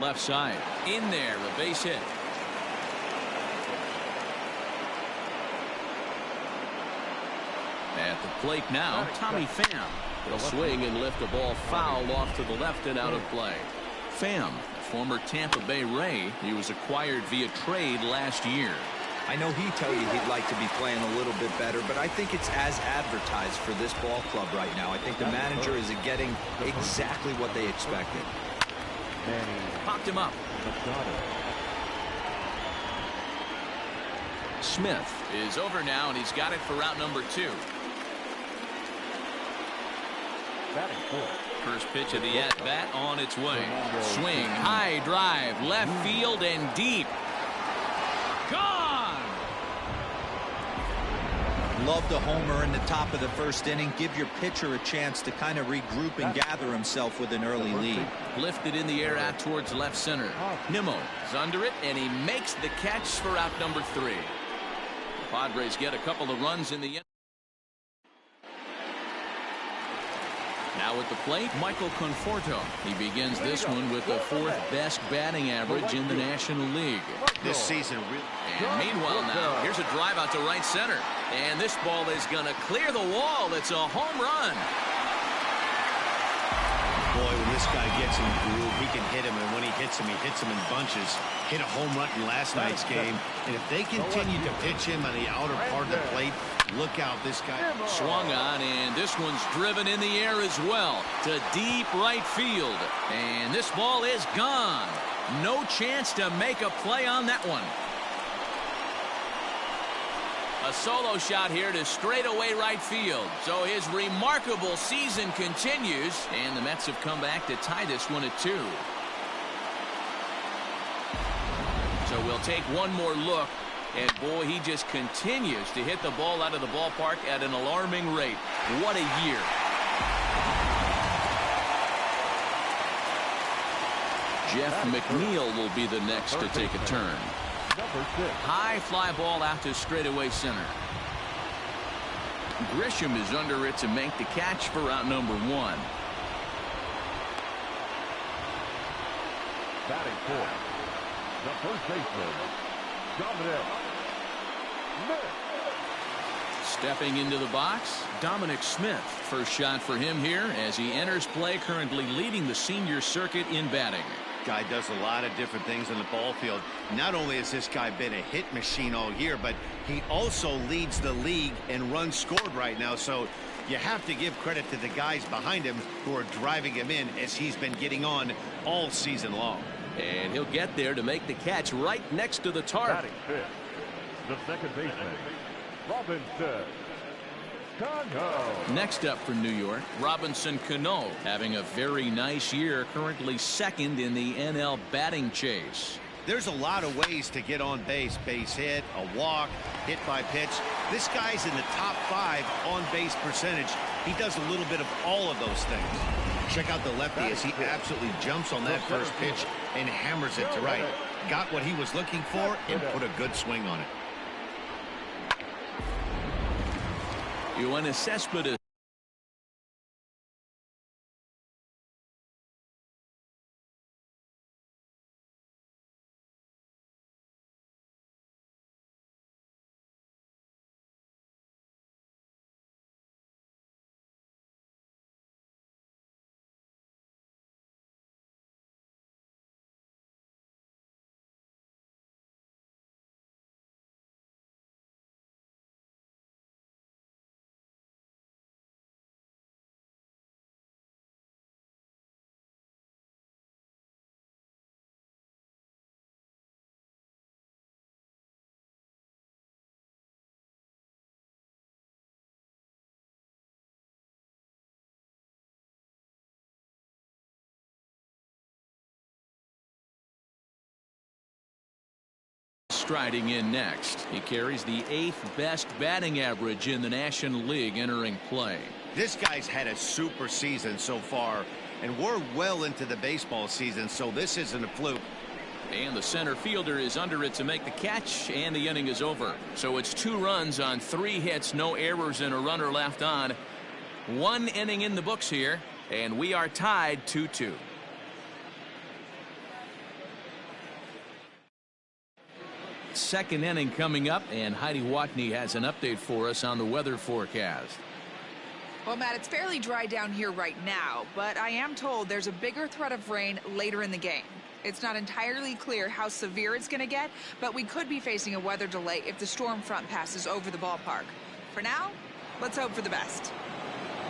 Left side. In there, a base hit. At the plate now, Tommy Pham. He'll swing and lift the ball foul off to the left and out of play. Pham, former Tampa Bay Ray. He was acquired via trade last year. I know he'd tell you he'd like to be playing a little bit better, but I think it's as advertised for this ball club right now. I think the manager is getting exactly what they expected. Popped him up. Smith is over now, and he's got it for route number 2. First pitch of the at-bat on its way. Swing, high drive, left field and deep. Gone! Love the homer in the top of the first inning. Give your pitcher a chance to kind of regroup and gather himself with an early lead. Lifted in the air out towards left center. Nimmo is under it, and he makes the catch for out number 3. The Padres get a couple of runs in the end. Now at the plate, Michael Conforto. He begins this one with the 4th best batting average in the National League. This season. And meanwhile now, here's a drive out to right center. And this ball is going to clear the wall. It's a home run. Boy, when this guy gets in the groove, he can hit him. And when he hits him in bunches. Hit a home run in last night's game. And if they continue to pitch him on the outer part of the plate, look out, this guy. Swung on, and this one's driven in the air as well to deep right field. And this ball is gone. No chance to make a play on that one. A solo shot here to straightaway right field. So his remarkable season continues, and the Mets have come back to tie this one at 2. So we'll take one more look. And boy, he just continues to hit the ball out of the ballpark at an alarming rate. What a year. Jeff McNeil will be the next to take a turn. High fly ball out to straightaway center. Grisham is under it to make the catch for out number 1. Batting fourth, the first baseman, Dominic. Stepping into the box, Dominic Smith. First shot for him here as he enters play, currently leading the senior circuit in batting. Guy does a lot of different things in the ball field. Not only has this guy been a hit machine all year, but he also leads the league in runs scored right now. So you have to give credit to the guys behind him who are driving him in as he's been getting on all season long. And he'll get there to make the catch right next to the target. The second baseman, Robinson Cano. Next up for New York, Robinson Cano, having a very nice year, currently 2nd in the NL batting chase. There's a lot of ways to get on base. Base hit, a walk, hit by pitch. This guy's in the top 5 on base percentage. He does a little bit of all of those things. Check out the lefty as he absolutely jumps on that first pitch and hammers it to right. Got what he was looking for and put a good swing on it. Yoenis Cespedes. Striding in next. He carries the 8th best batting average in the National League entering play. This guy's had a super season so far, and we're well into the baseball season, so this isn't a fluke. And the center fielder is under it to make the catch, and the inning is over. So it's 2 runs on 3 hits, no errors, and a runner left on. 1 inning in the books here, and we are tied 2-2. Second inning coming up, and Heidi Watney has an update for us on the weather forecast. Well, Matt, it's fairly dry down here right now, but I am told there's a bigger threat of rain later in the game. It's not entirely clear how severe it's going to get, but we could be facing a weather delay if the storm front passes over the ballpark. For now, let's hope for the best.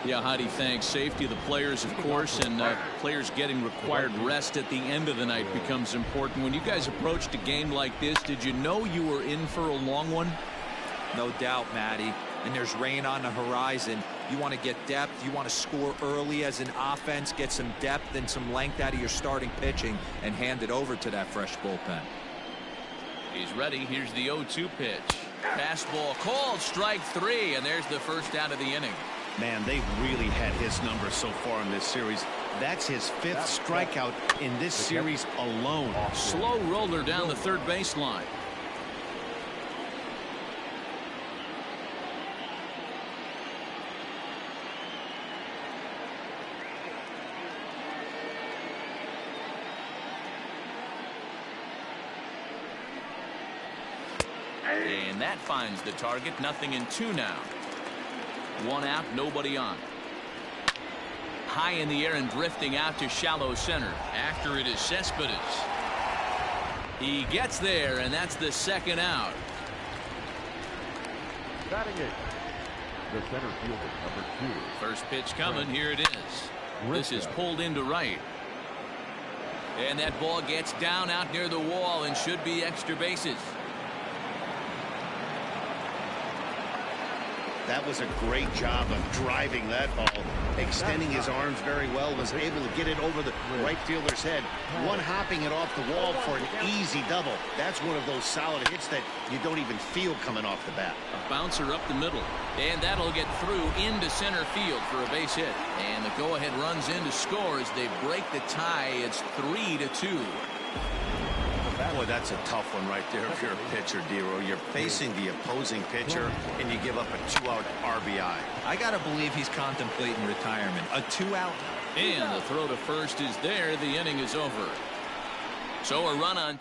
Yeah, Heidi, thanks. Safety of the players, of course, and players getting required rest at the end of the night becomes important. When you guys approached a game like this, did you know you were in for a long one? No doubt, Matty. And there's rain on the horizon. You want to get depth. You want to score early as an offense, get some depth and some length out of your starting pitching, and hand it over to that fresh bullpen. He's ready. Here's the 0-2 pitch. Fastball called, strike 3, and there's the first out of the inning. Man, they've really had his number so far in this series. That's his 5th strikeout in this series alone. Slow roller down the third baseline. And that finds the target. 0-2 now. 1 out, nobody on. High in the air and drifting out to shallow center. After it is Cespedes. He gets there, and that's the 2nd out. Batting 8, the center fielder, number 2. First pitch coming. Here it is. This is pulled into right. And that ball gets down out near the wall and should be extra bases. That was a great job of driving that ball, extending his arms very well, was able to get it over the right fielder's head, one-hopping it off the wall for an easy double. That's one of those solid hits that you don't even feel coming off the bat. A bouncer up the middle, and that'll get through into center field for a base hit. And the go-ahead runs in to score as they break the tie. It's 3-2. Boy, that's a tough one right there if you're a pitcher, Dero. You're facing the opposing pitcher, and you give up a 2-out RBI. I got to believe he's contemplating retirement. A 2-out. And the throw to first is there. The inning is over. So a run on.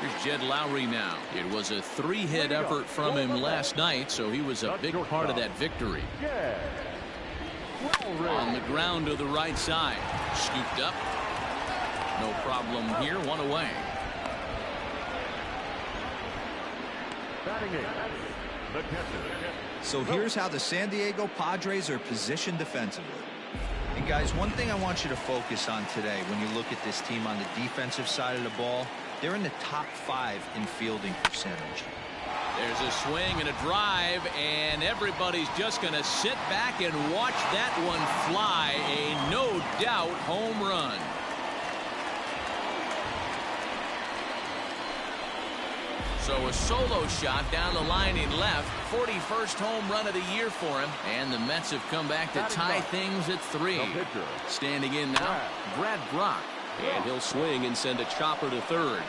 Here's Jed Lowry now. It was a 3-hit effort from him last night, so he was a big part of that victory. On the ground to the right side. Scooped up. No problem here. 1 away. Batting 8, the catcher. So here's how the San Diego Padres are positioned defensively. And guys, one thing I want you to focus on today when you look at this team on the defensive side of the ball, they're in the top 5 in fielding percentage. There's a swing and a drive, and everybody's just going to sit back and watch that one fly. A no doubt home run. So a solo shot down the line in left. 41st home run of the year for him. And the Mets have come back to tie things at 3. Standing in now, Brad Brock. And he'll swing and send a chopper to third.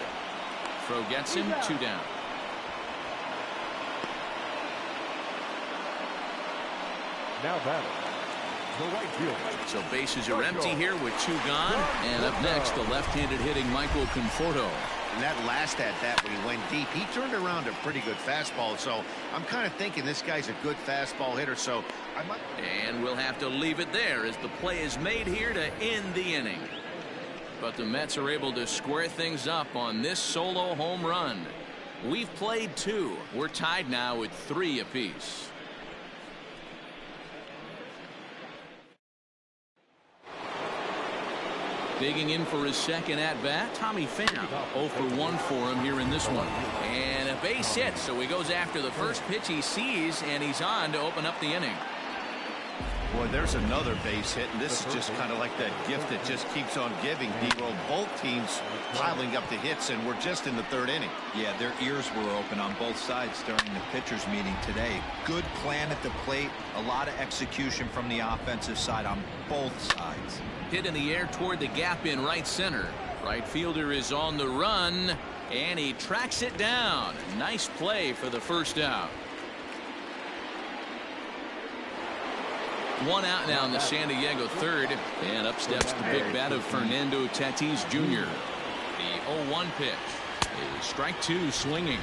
Throw gets him. 2 down. Now batting, the right fielder. So bases are empty here with 2 gone. And up next, the left-handed hitting Michael Conforto. And that last at-bat when he went deep, he turned around a pretty good fastball. So I'm kind of thinking this guy's a good fastball hitter. So I might. And we'll have to leave it there as the play is made here to end the inning. But the Mets are able to square things up on this solo home run. We've played 2. We're tied now at 3 apiece. Digging in for his second at-bat, Tommy Pham. 0 for 1 for him here in this one. And a base hit, so he goes after the first pitch he sees, and he's on to open up the inning. Boy, there's another base hit, and this is just kind of like that gift that just keeps on giving, Dero. Both teams piling up the hits, and we're just in the 3rd inning. Yeah, their ears were open on both sides during the pitchers meeting today. Good plan at the plate, a lot of execution from the offensive side on both sides. Hit in the air toward the gap in right center. Right fielder is on the run, and he tracks it down. Nice play for the first out. 1 out now in the San Diego 3rd, and up steps the big bat of Fernando Tatis Jr. The 0-1 pitch. Strike two swinging.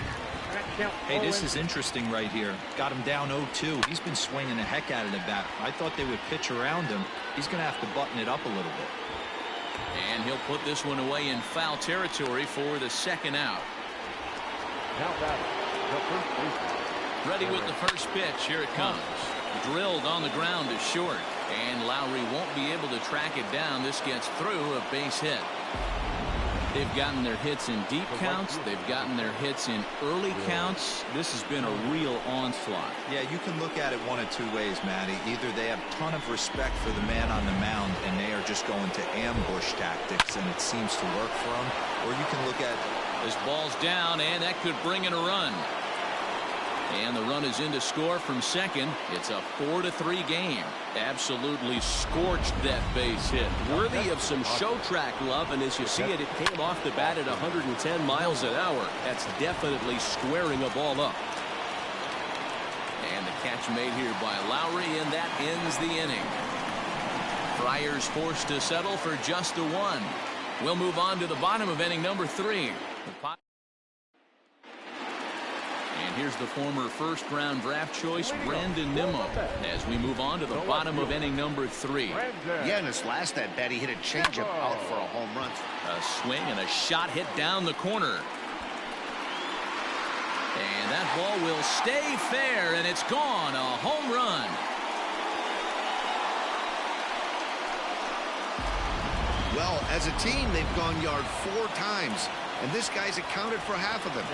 Hey, this is interesting right here. Got him down 0-2. He's been swinging the heck out of the bat. I thought they would pitch around him. He's going to have to button it up a little bit. And he'll put this one away in foul territory for the second out. Now batting, the first baseman. Ready with the first pitch. Here it comes. Drilled on the ground to short. And Lowry won't be able to track it down. This gets through a base hit. They've gotten their hits in deep counts. They've gotten their hits in early counts. This has been a real onslaught. Yeah, you can look at it one of two ways, Matty. Either they have a ton of respect for the man on the mound and they are just going to ambush tactics and it seems to work for them. Or you can look at this ball's down and that could bring in a run. And the run is in to score from second. It's a 4-3 game. Absolutely scorched that base hit. Worthy of some show track love, and as you see it, it came off the bat at 110 miles an hour. That's definitely squaring a ball up. And the catch made here by Lowry, and that ends the inning. Friars forced to settle for just a one. We'll move on to the bottom of inning number 3. And here's the former first-round draft choice, Brandon Nimmo, as we move on to the bottom of inning number 3. Yeah, in his last at-bat, he hit a changeup out for a home run. A swing and a shot hit down the corner. And that ball will stay fair, and it's gone. A home run. Well, as a team, they've gone yard 4 times. And this guy's accounted for half of them.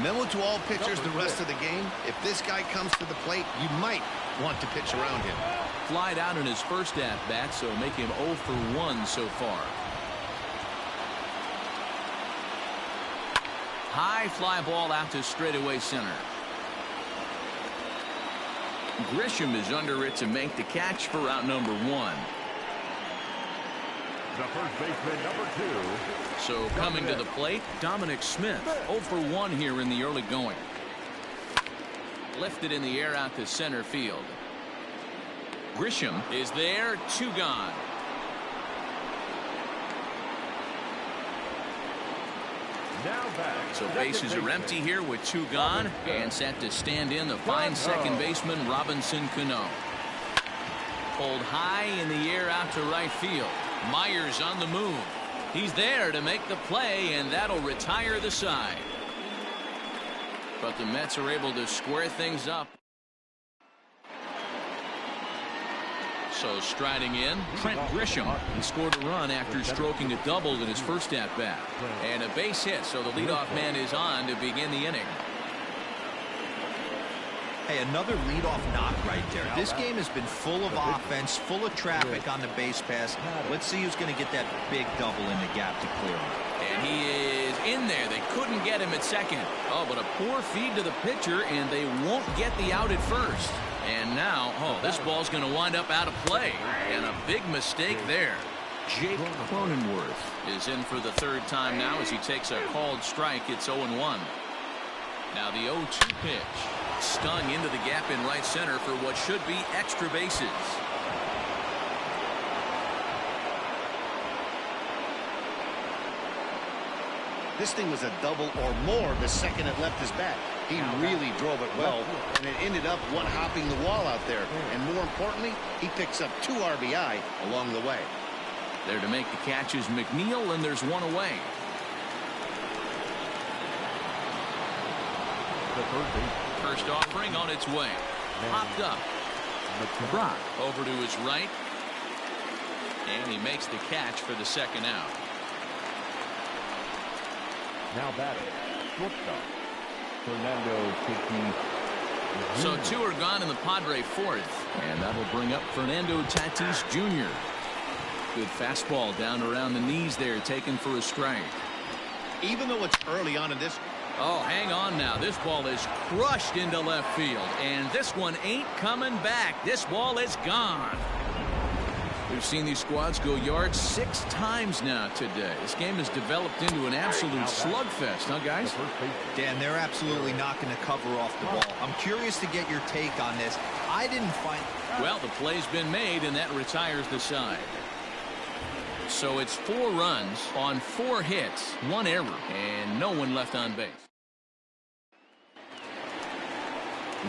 Memo to all pitchers the rest of the game. If this guy comes to the plate, you might want to pitch around him. Flied out in his first at-bat, so make him 0 for 1 so far. High fly ball out to straightaway center. Grisham is under it to make the catch for out number 1. The first baseman, number 2. So coming to the plate, Dominic Smith. 0 for 1 here in the early going. Lifted in the air out to center field. Grisham is there, 2 gone. Now back. So bases are empty here with 2 gone, and set to stand in the fine second baseman Robinson Cano. Pulled high in the air out to right field. Myers on the move. He's there to make the play, and that'll retire the side. But the Mets are able to square things up. So striding in, Trent Grisham. He scored a run after stroking a double in his first at-bat. And a base hit, so the leadoff man is on to begin the inning. Hey, another leadoff knock right there. This game has been full of offense, full of traffic on the base pass. Let's see who's going to get that big double in the gap to clear him. And he is in there. They couldn't get him at second. Oh, but a poor feed to the pitcher, and they won't get the out at first. And now, this ball's going to wind up out of play. And a big mistake there. Jake Cronenworth is in for the 3rd time now as he takes a called strike. It's 0-1. Now the 0-2 pitch. Stung into the gap in right center for what should be extra bases. This thing was a double or more the second it left his bat. He really drove it well, and it ended up one-hopping the wall out there. And more importantly, he picks up 2 RBI along the way. There to make the catch is McNeil, and there's 1 away. First offering on its way. Popped up. Brock over to his right. And he makes the catch for the second out. Now batting, shortstop, Fernando Tatis. So 2 are gone in the Padre 4th. And that'll bring up Fernando Tatis Jr. Good fastball down around the knees there, taken for a strike. Even though it's early on in this. Oh, hang on now. This ball is crushed into left field. And this one ain't coming back. This ball is gone. We've seen these squads go yards 6 times now today. This game has developed into an absolute slugfest, huh, guys? Dan, they're absolutely not going to cover off the ball. I'm curious to get your take on this. I didn't find. Well, the play's been made, and that retires the side. So it's 4 runs on 4 hits, 1 error, and no one left on base.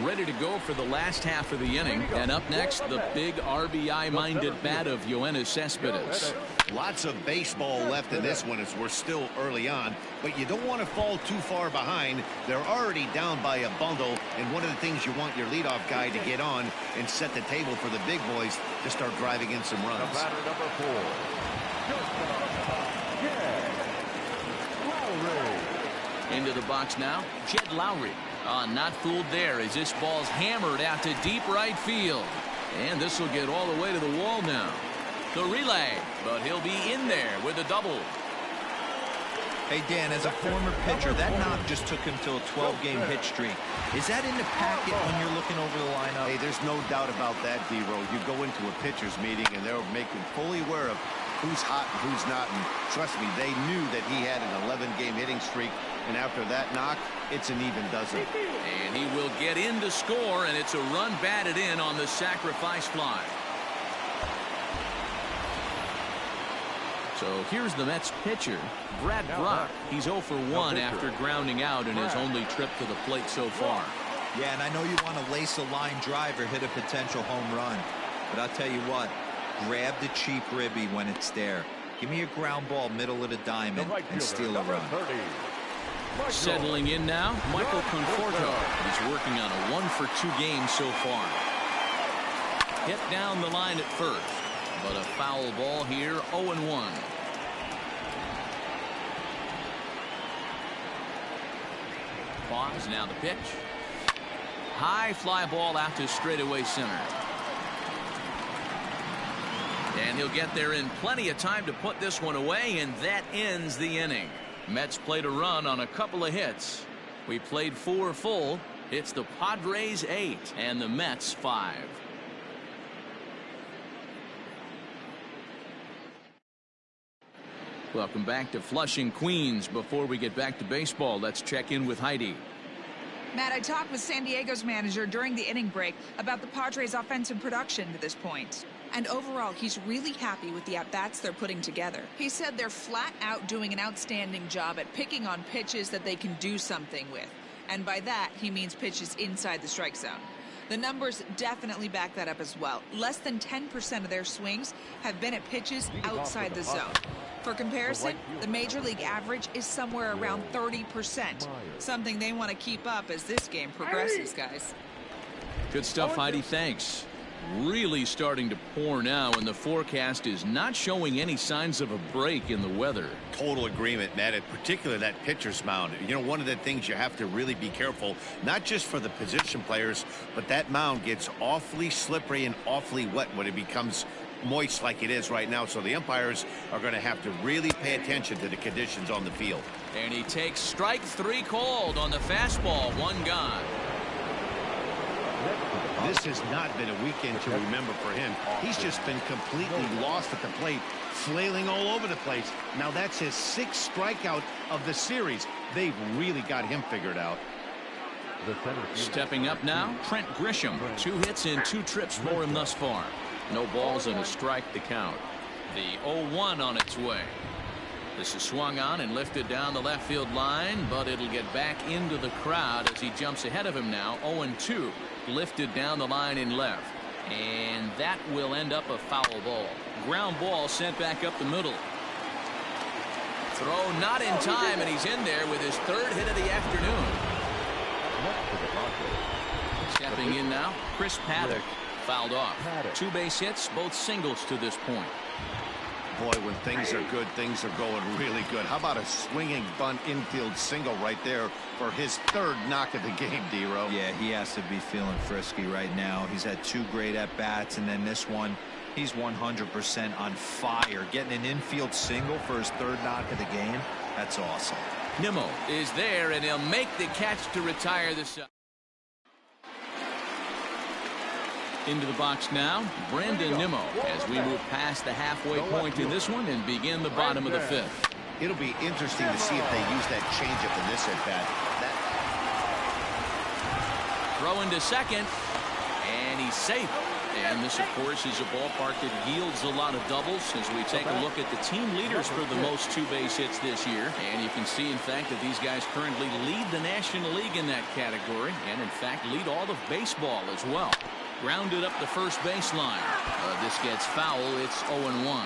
Ready to go for the last half of the inning. And up next, the big RBI-minded bat of Yoenis Cespedes. Lots of baseball left in this one as we're still early on, but you don't want to fall too far behind. They're already down by a bundle, and one of the things you want your leadoff guy to get on and set the table for the big boys to start driving in some runs. Batter number 4. Lowry. Into the box now, Jed Lowry. Not fooled there as this ball's hammered out to deep right field. And this will get all the way to the wall now. The relay, but he'll be in there with a double. Hey, Dan, as a former pitcher, that knock just took him to a 12-game hit streak. Is that in the packet when you're looking over the lineup? Hey, there's no doubt about that, D-Row. You go into a pitcher's meeting, and they're making fully aware of who's hot and who's not. And trust me, they knew that he had an 11-game hitting streak. And after that knock, it's an even dozen. And he will get in to score, and it's a run batted in on the sacrifice fly. So here's the Mets pitcher, Brad Brock. He's 0 for 1 after grounding out in his only trip to the plate so far. Yeah, and I know you want to lace a line drive or hit a potential home run. But I'll tell you what, grab the cheap ribby when it's there. Give me a ground ball middle of the diamond and steal a run. Settling in now, Michael Conforto. He's working on a 1 for 2 game so far. Hit down the line at first, but a foul ball here, 0-1. Pause, now the pitch. High fly ball out to straightaway center. And he'll get there in plenty of time to put this one away, and that ends the inning. Mets played a run on a couple of hits. We played 4 full. It's the Padres 8 and the Mets 5. Welcome back to Flushing, Queens. Before we get back to baseball, let's check in with Heidi. Matt, I talked with San Diego's manager during the inning break about the Padres' offensive production to this point. And overall, he's really happy with the at-bats they're putting together. He said they're flat out doing an outstanding job at picking on pitches that they can do something with. And by that, he means pitches inside the strike zone. The numbers definitely back that up as well. Less than 10% of their swings have been at pitches outside the zone. For comparison, the Major League average is somewhere around 30%. Something they want to keep up as this game progresses, guys. Good stuff, Heidi. Thanks. Really starting to pour now, and the forecast is not showing any signs of a break in the weather. Total agreement, Matt, in particular that pitcher's mound. You know, one of the things you have to really be careful, not just for the position players, but that mound gets awfully slippery and awfully wet when it becomes moist like it is right now. So the umpires are going to have to really pay attention to the conditions on the field. And he takes strike 3 called on the fastball. 1 gone. This has not been a weekend to remember for him. He's just been completely lost at the plate, flailing all over the place. Now that's his 6th strikeout of the series. They've really got him figured out. Stepping up now, Trent Grisham. 2 hits in 2 trips for him thus far. No balls and a strike to count. The 0-1 on its way. This is swung on and lifted down the left field line, but it'll get back into the crowd as he jumps ahead of him now. 0-2. Lifted down the line in left. And that will end up a foul ball. Ground ball sent back up the middle. Throw not in time, and he's in there with his 3rd hit of the afternoon. Stepping in now, Chris Paddock. Fouled off. 2 base hits, both singles to this point. Boy, when things are good, things are going really good. How about a swinging bunt infield single right there for his 3rd knock of the game, D-Row? Yeah, he has to be feeling frisky right now. He's had 2 great at-bats, and then this one, he's 100% on fire. Getting an infield single for his 3rd knock of the game, that's awesome. Nimmo is there, and he'll make the catch to retire the side. Into the box now, Brandon Nimmo, as we move past the halfway point in this one and begin the bottom of the 5th. It'll be interesting to see if they use that changeup in this at-bat. Throw into second, and he's safe. And this, of course, is a ballpark that yields a lot of doubles as we take a look at the team leaders for the most two-base hits this year. And you can see, in fact, that these guys currently lead the National League in that category and, in fact, lead all of baseball as well. Grounded up the first baseline. This gets foul. It's 0-1.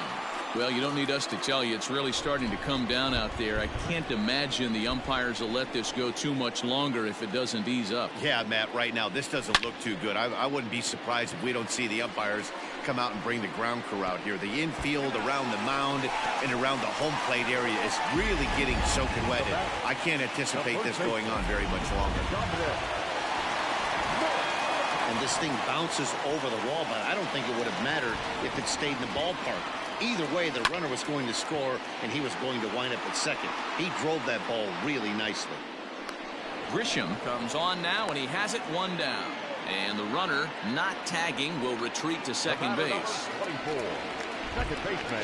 Well, you don't need us to tell you, it's really starting to come down out there. I can't imagine the umpires will let this go too much longer if it doesn't ease up. Yeah, Matt, right now, this doesn't look too good. I wouldn't be surprised if we don't see the umpires come out and bring the ground crew out here. The infield, around the mound, and around the home plate area is really getting soaking wet. And I can't anticipate this going on very much longer. And this thing bounces over the wall, but I don't think it would have mattered if it stayed in the ballpark. Either way, the runner was going to score, and he was going to wind up at second. He drove that ball really nicely. Grisham comes on now, and he has it one down. And the runner, not tagging, will retreat to second base.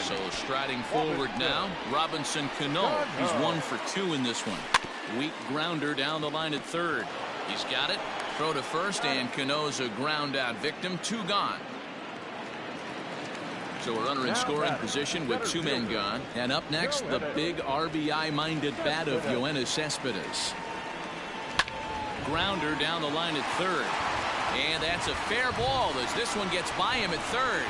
So striding forward now, Robinson Cano. He's 1 for 2 in this one. Weak grounder down the line at third. He's got it. Throw to first, and Cano's a ground out victim. 2 gone. So a runner in scoring position with 2 men gone. And up next, the big RBI-minded bat of Yoenis Cespedes. Grounder down the line at third. And that's a fair ball as this one gets by him at third.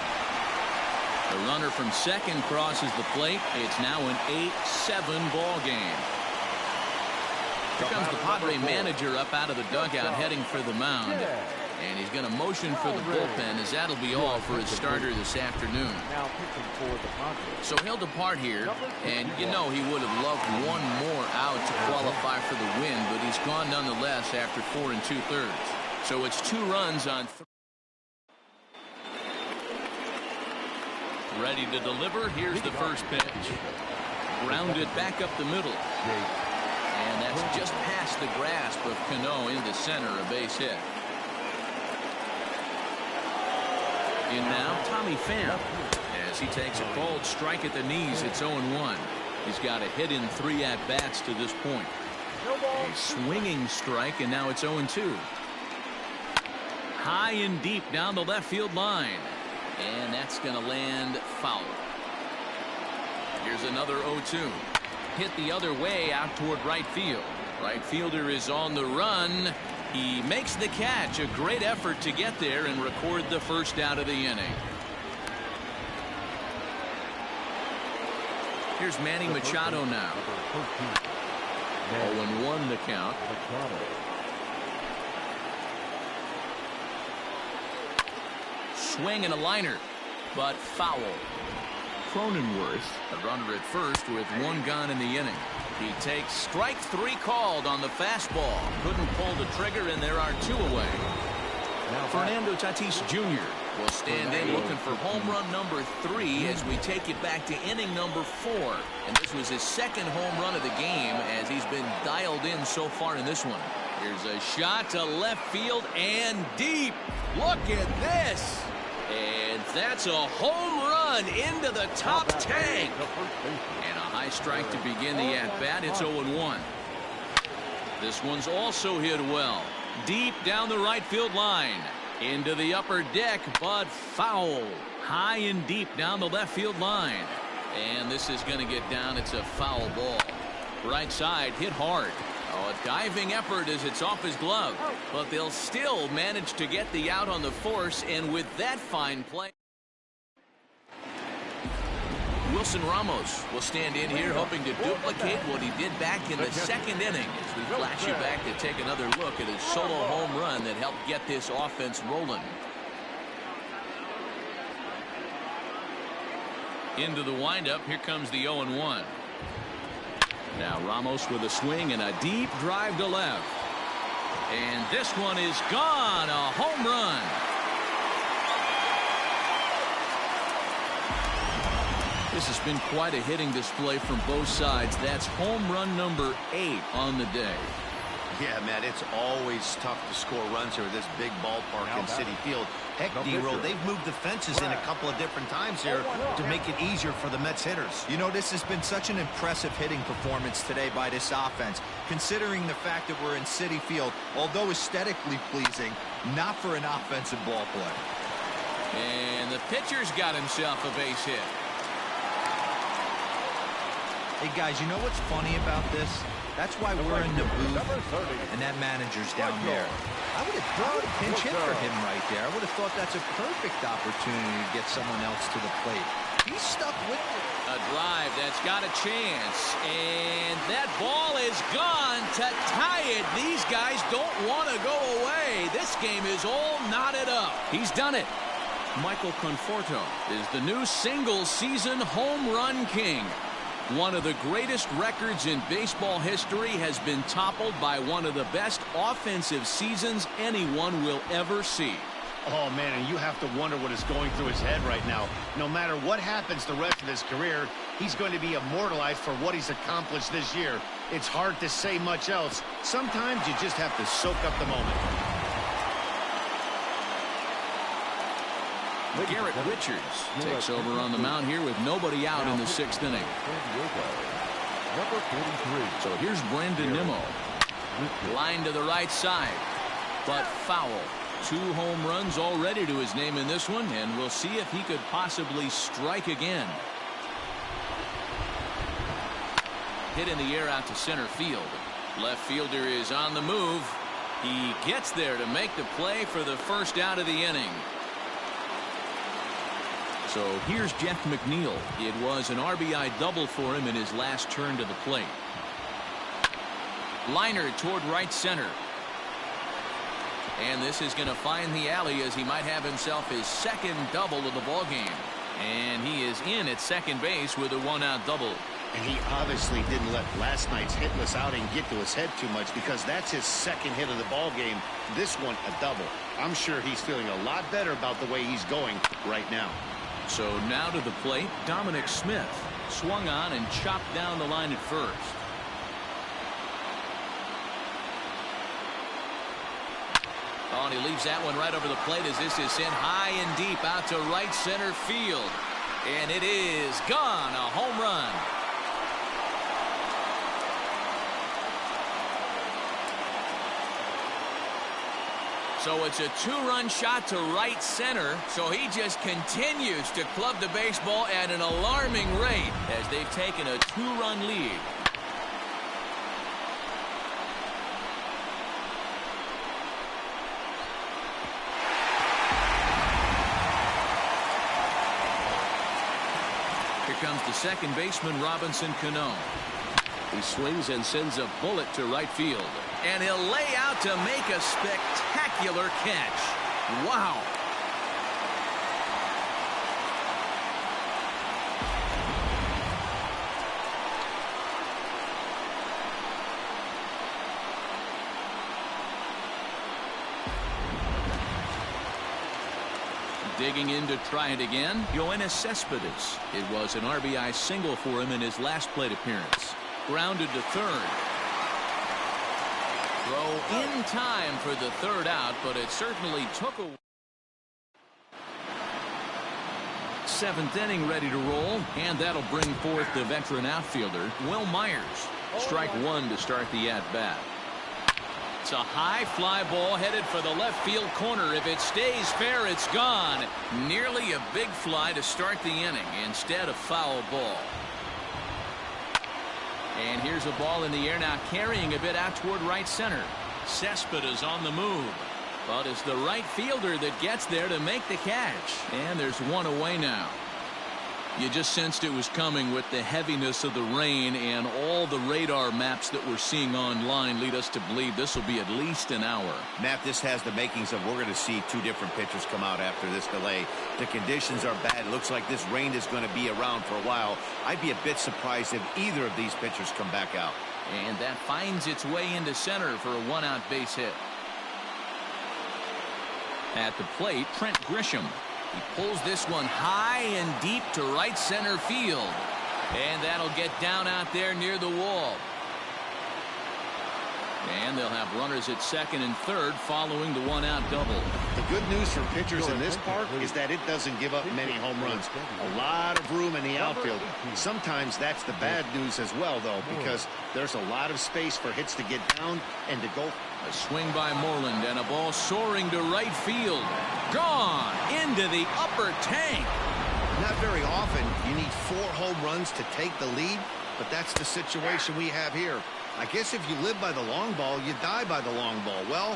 The runner from second crosses the plate. It's now an 8-7 ball game. Here comes the Padre manager up out of the dugout heading for the mound. And he's going to motion for the bullpen as that'll be all for his starter this afternoon. So he'll depart here, and you know he would have loved one more out to qualify for the win, but he's gone nonetheless after 4 2/3. So it's 2 runs on 3. Ready to deliver. Here's the first pitch. Grounded back up the middle. And that's just past the grasp of Cano into center, a base hit. In now, Tommy Pham, as he takes a cold strike at the knees. It's 0-1. He's got a hit in 3 at-bats to this point. A swinging strike, and now it's 0-2. High and deep down the left field line. And that's going to land foul. Here's another 0-2. Hit the other way out toward right field. Right fielder is on the run. He makes the catch. A great effort to get there and record the first out of the inning. Here's Manny Machado now. 0-1 the count. Swing and a liner, but foul. Cronenworth, a runner at first with 1 gone in the inning. He takes strike 3 called on the fastball. Couldn't pull the trigger, and there are 2 away. Fernando Tatis Jr. will stand in looking for home run number 3 as we take it back to inning number 4. And this was his 2nd home run of the game as he's been dialed in so far in this one. Here's a shot to left field and deep. Look at this. And that's a home run into the top tank. And a high strike to begin the at-bat. It's 0-1. This one's also hit well. Deep down the right field line. Into the upper deck, but foul. High and deep down the left field line. And this is going to get down. It's a foul ball. Right side, hit hard. Oh, a diving effort as it's off his glove. But they'll still manage to get the out on the force, and with that fine play. Wilson Ramos will stand in here hoping to duplicate what he did back in the 2nd inning as we flash you back to take another look at his solo home run that helped get this offense rolling. Into the windup, here comes the 0-1. Now Ramos with a swing and a deep drive to left. And this one is gone. A home run. This has been quite a hitting display from both sides. That's home run number 8 on the day. Yeah, Matt, it's always tough to score runs here at this big ballpark in Citi Field. Heck, D-Roll, they've moved the fences in a couple of different times here to make it easier for the Mets hitters. You know, this has been such an impressive hitting performance today by this offense, considering the fact that we're in Citi Field, although aesthetically pleasing, not for an offensive ball play. And the pitcher's got himself a base hit. Hey, guys, you know what's funny about this? That's why we're in the booth, and that manager's down there. I would have pinch hit for him right there. I would have thought that's a perfect opportunity to get someone else to the plate. He's stuck with it. A drive that's got a chance, and that ball is gone to tie it. These guys don't want to go away. This game is all knotted up. He's done it. Michael Conforto is the new single-season home run king. One of the greatest records in baseball history has been toppled by one of the best offensive seasons anyone will ever see. Oh, man, and you have to wonder what is going through his head right now. No matter what happens the rest of his career, he's going to be immortalized for what he's accomplished this year. It's hard to say much else. Sometimes you just have to soak up the moment. Garrett Richards takes over on the mound here with nobody out in the 6th inning. Number 43. So here's Brandon Nimmo. Line to the right side, but foul. 2 home runs already to his name in this one, and we'll see if he could possibly strike again. Hit in the air out to center field. Left fielder is on the move. He gets there to make the play for the first out of the inning. So here's Jeff McNeil. It was an RBI double for him in his last turn to the plate. Liner toward right center. And this is going to find the alley as he might have himself his second double of the ball game. And he is in at second base with a 1-out double. And he obviously didn't let last night's hitless outing get to his head too much, because that's his second hit of the ball game. This one a double. I'm sure he's feeling a lot better about the way he's going right now. So now to the plate, Dominic Smith swung on and chopped down the line at first. Oh, and he leaves that one right over the plate as this is sent high and deep out to right center field. And it is gone. A home run. So it's a 2-run shot to right center. So he just continues to club the baseball at an alarming rate as they've taken a 2-run lead. Here comes the second baseman, Robinson Cano. He swings and sends a bullet to right field. And he'll lay out to make a spectacular catch. Wow. Digging in to try it again, Yoenis Cespedes. It was an RBI single for him in his last plate appearance. Grounded to third. Throw in time for the third out, but it certainly took a... 7th inning ready to roll, and that'll bring forth the veteran outfielder, Will Myers. Strike one to start the at-bat. It's a high fly ball headed for the left field corner. If it stays fair, it's gone. Nearly a big fly to start the inning. Instead, a foul ball. And here's a ball in the air now, carrying a bit out toward right center. Cespedes on the move. But it's the right fielder that gets there to make the catch. And there's one away now. You just sensed it was coming with the heaviness of the rain, and all the radar maps that we're seeing online lead us to believe this will be at least an hour. Matt, this has the makings of we're going to see 2 different pitchers come out after this delay. The conditions are bad. It looks like this rain is going to be around for a while. I'd be a bit surprised if either of these pitchers come back out. And that finds its way into center for a 1-out base hit. At the plate, Trent Grisham. He pulls this one high and deep to right center field. And that'll get down out there near the wall. And they'll have runners at second and third following the one-out double. The good news for pitchers in this park is that it doesn't give up many home runs. A lot of room in the outfield. Sometimes that's the bad news as well, though, because there's a lot of space for hits to get down and to go. A swing by Moreland and a ball soaring to right field. Gone into the upper tank. Not very often you need 4 home runs to take the lead, but that's the situation we have here. I guess if you live by the long ball, you die by the long ball. Well,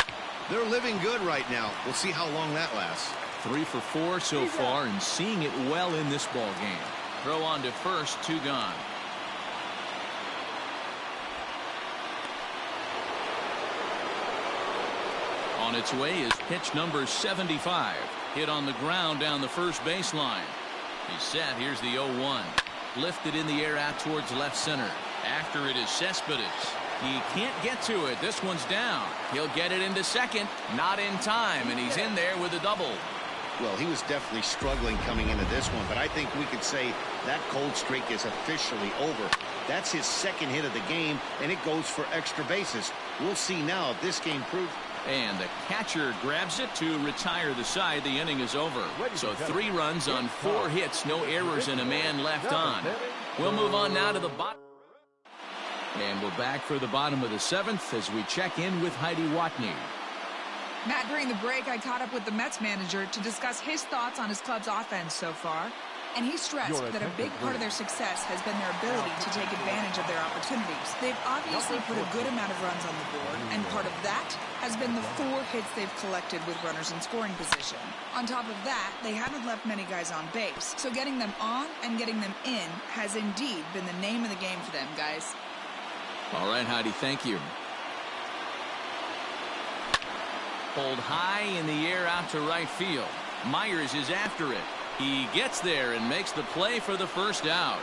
they're living good right now. We'll see how long that lasts. 3 for 4 so far and seeing it well in this ball game. Throw on to first, 2 gone. On its way is pitch number 75. Hit on the ground down the first baseline. He's set. Here's the 0-1. Lifted in the air out towards left center. After it is Cespedes. He can't get to it. This one's down. He'll get it into second. Not in time, and he's in there with a double. Well, he was definitely struggling coming into this one, but I think we could say that cold streak is officially over. That's his second hit of the game, and it goes for extra bases. We'll see now if this game proves. And the catcher grabs it to retire the side. The inning is over. So 3 runs on 4 hits, no errors, and a man left on. We'll move on now to the bottom. And we're back for the bottom of the 7th as we check in with Heidi Watney. Matt, during the break, I caught up with the Mets manager to discuss his thoughts on his club's offense so far. And he stressed that a big part of their success has been their ability to take advantage of their opportunities. They've obviously put a good amount of runs on the board, and part of that has been the 4 hits they've collected with runners in scoring position. On top of that, they haven't left many guys on base, so getting them on and getting them in has indeed been the name of the game for them, guys. All right, Heidi, thank you. Pulled high in the air out to right field. Myers is after it. He gets there and makes the play for the first out.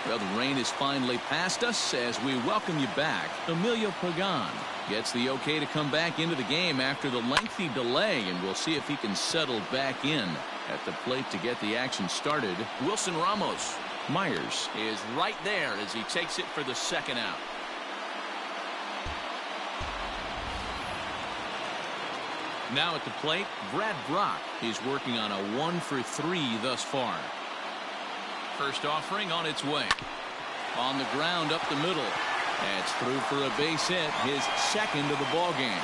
Well, the rain is finally past us as we welcome you back. Emilio Pagan gets the okay to come back into the game after the lengthy delay, and we'll see if he can settle back in at the plate to get the action started. Wilson Ramos. Myers is right there as he takes it for the second out. Now at the plate, Brad Brock. He's working on a 1-for-3 thus far. First offering on its way. On the ground up the middle. That's through for a base hit, his second of the ball game.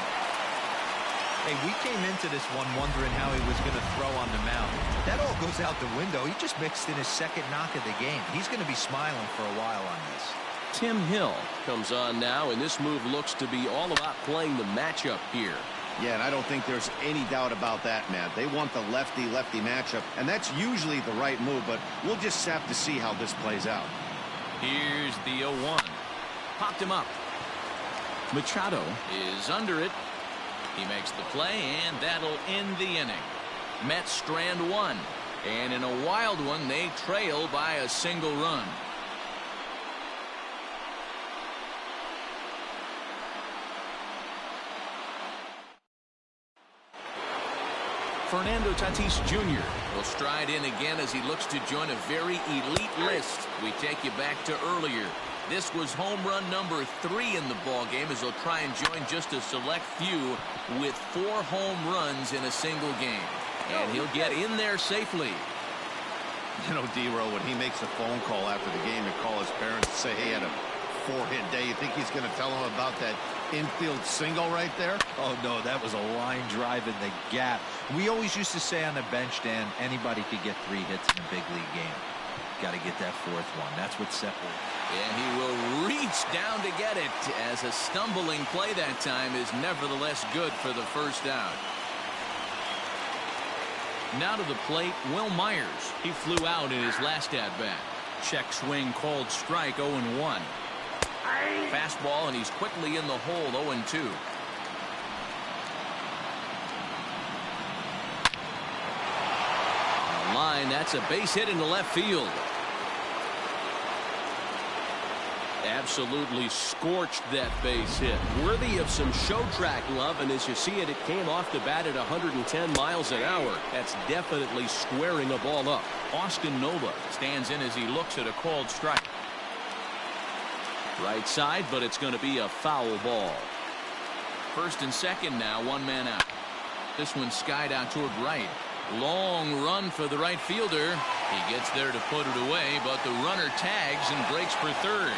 Hey, we came into this one wondering how he was going to throw on the mound. That all goes out the window. He just mixed in his second knock of the game. He's going to be smiling for a while on this. Tim Hill comes on now, and this move looks to be all about playing the matchup here. Yeah, and I don't think there's any doubt about that, Matt. They want the lefty-lefty matchup, and that's usually the right move, but we'll just have to see how this plays out. Here's the 0-1. Popped him up. Machado is under it. He makes the play, and that'll end the inning. Mets strand one, and in a wild one, they trail by a single run. Fernando Tatis Jr. will stride in again as he looks to join a very elite list. We take you back to earlier. This was home run number 3 in the ball game as he'll try and join just a select few with 4 home runs in a single game. And he'll get in there safely. You know, D-Row, when he makes a phone call after the game and call his parents and say, hey, he had a 4-hit day, you think he's going to tell them about that infield single right there? Oh, no, that was a line drive in the gap. We always used to say on the bench, Dan, anybody could get 3 hits in a big league game. Got to get that 4th one. That's what separates. And he will reach down to get it as a stumbling play that time is nevertheless good for the first out. Now to the plate, Will Myers. He flew out in his last at-bat. Check swing called strike, 0-1. Fastball, and he's quickly in the hole, 0-2. On the line, that's a base hit into left field. Absolutely scorched that base hit. Worthy of some show track love, and as you see it, it came off the bat at 110 miles an hour. That's definitely squaring a ball up. Austin Nova stands in as he looks at a called strike. Right side, but it's going to be a foul ball. First and second now, 1 man out. This one skied out toward right. Long run for the right fielder. He gets there to put it away, but the runner tags and breaks for third.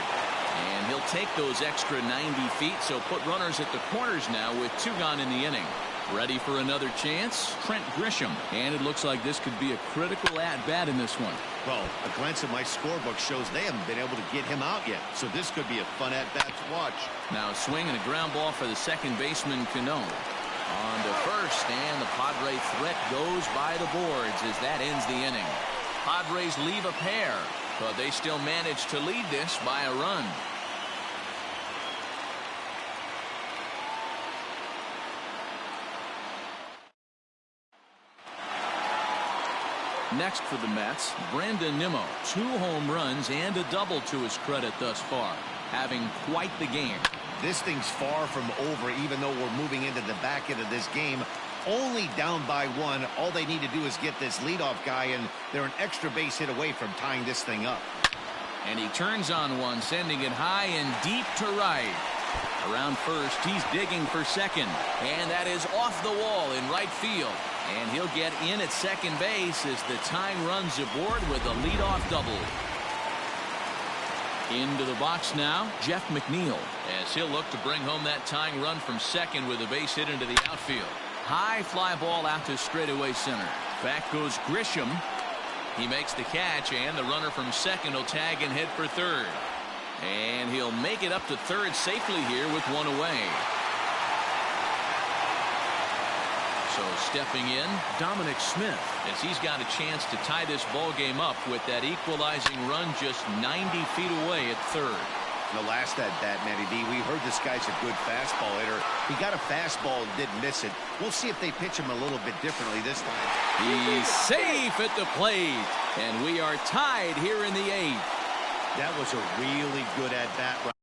And he'll take those extra 90 feet, so put runners at the corners now with 2 gone in the inning. Ready for another chance? Trent Grisham. And it looks like this could be a critical at-bat in this one. Well, a glance at my scorebook shows they haven't been able to get him out yet, so this could be a fun at-bat to watch. Now a swing and a ground ball for the second baseman, Cano. On to first, and the Padre threat goes by the boards as that ends the inning. Padres leave a pair, but they still manage to lead this by a run. Next for the Mets, Brandon Nimmo. 2 home runs and a double to his credit thus far, having quite the game. This thing's far from over, even though we're moving into the back end of this game. Only down by 1. All they need to do is get this leadoff guy, and they're an extra base hit away from tying this thing up. And he turns on one, sending it high and deep to right. Around first, he's digging for second, and that is off the wall in right field. And he'll get in at second base as the tying runs aboard with a leadoff double. Into the box now, Jeff McNeil, as he'll look to bring home that tying run from second with a base hit into the outfield. High fly ball out to straightaway center. Back goes Grisham. He makes the catch, and the runner from second will tag and head for third. And he'll make it up to third safely here with 1 away. So stepping in, Dominic Smith, as he's got a chance to tie this ball game up with that equalizing run just 90 feet away at third. The last at bat, Matty D, we heard this guy's a good fastball hitter. He got a fastball and didn't miss it. We'll see if they pitch him a little bit differently this time. He's safe at the plate, and we are tied here in the 8th. That was a really good at-bat.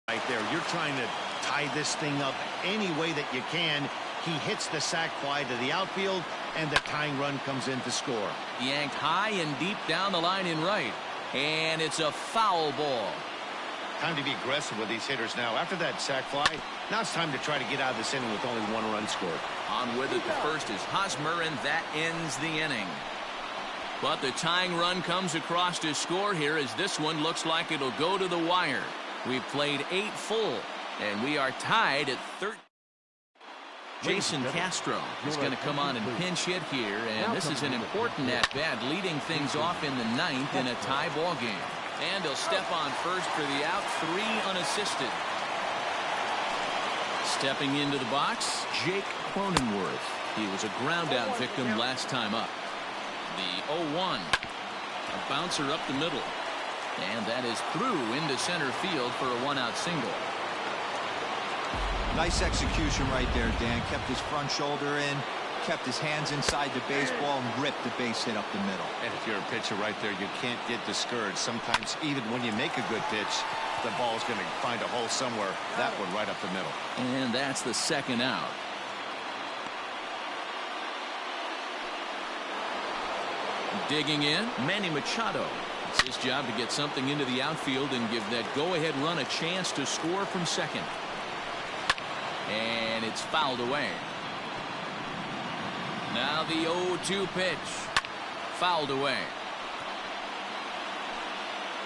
Right there, you're trying to tie this thing up any way that you can. He hits the sac fly to the outfield, and the tying run comes in to score. Yanked high and deep down the line in right, and it's a foul ball. Time to be aggressive with these hitters now. After that sac fly, now it's time to try to get out of this inning with only 1 run scored. On with it, the first is Hosmer, and that ends the inning. But the tying run comes across to score here, as this one looks like it'll go to the wire. We've played 8 full, and we are tied at 13. Jason Castro is going to come on and pinch hit here, and this is an important at-bat, leading things off in the 9th in a tie ball game. And he'll step on first for the out, 3 unassisted. Stepping into the box, Jake Cronenworth. He was a ground-out victim last time up. The 0-1, a bouncer up the middle. And that is through into center field for a 1-out single. Nice execution right there, Dan. Kept his front shoulder in, kept his hands inside the baseball, and ripped the base hit up the middle. And if you're a pitcher right there, you can't get discouraged. Sometimes even when you make a good pitch, the ball's going to find a hole somewhere. That one right up the middle. And that's the 2nd out. Digging in, Manny Machado. It's his job to get something into the outfield and give that go-ahead run a chance to score from second. And it's fouled away. Now the 0-2 pitch. Fouled away.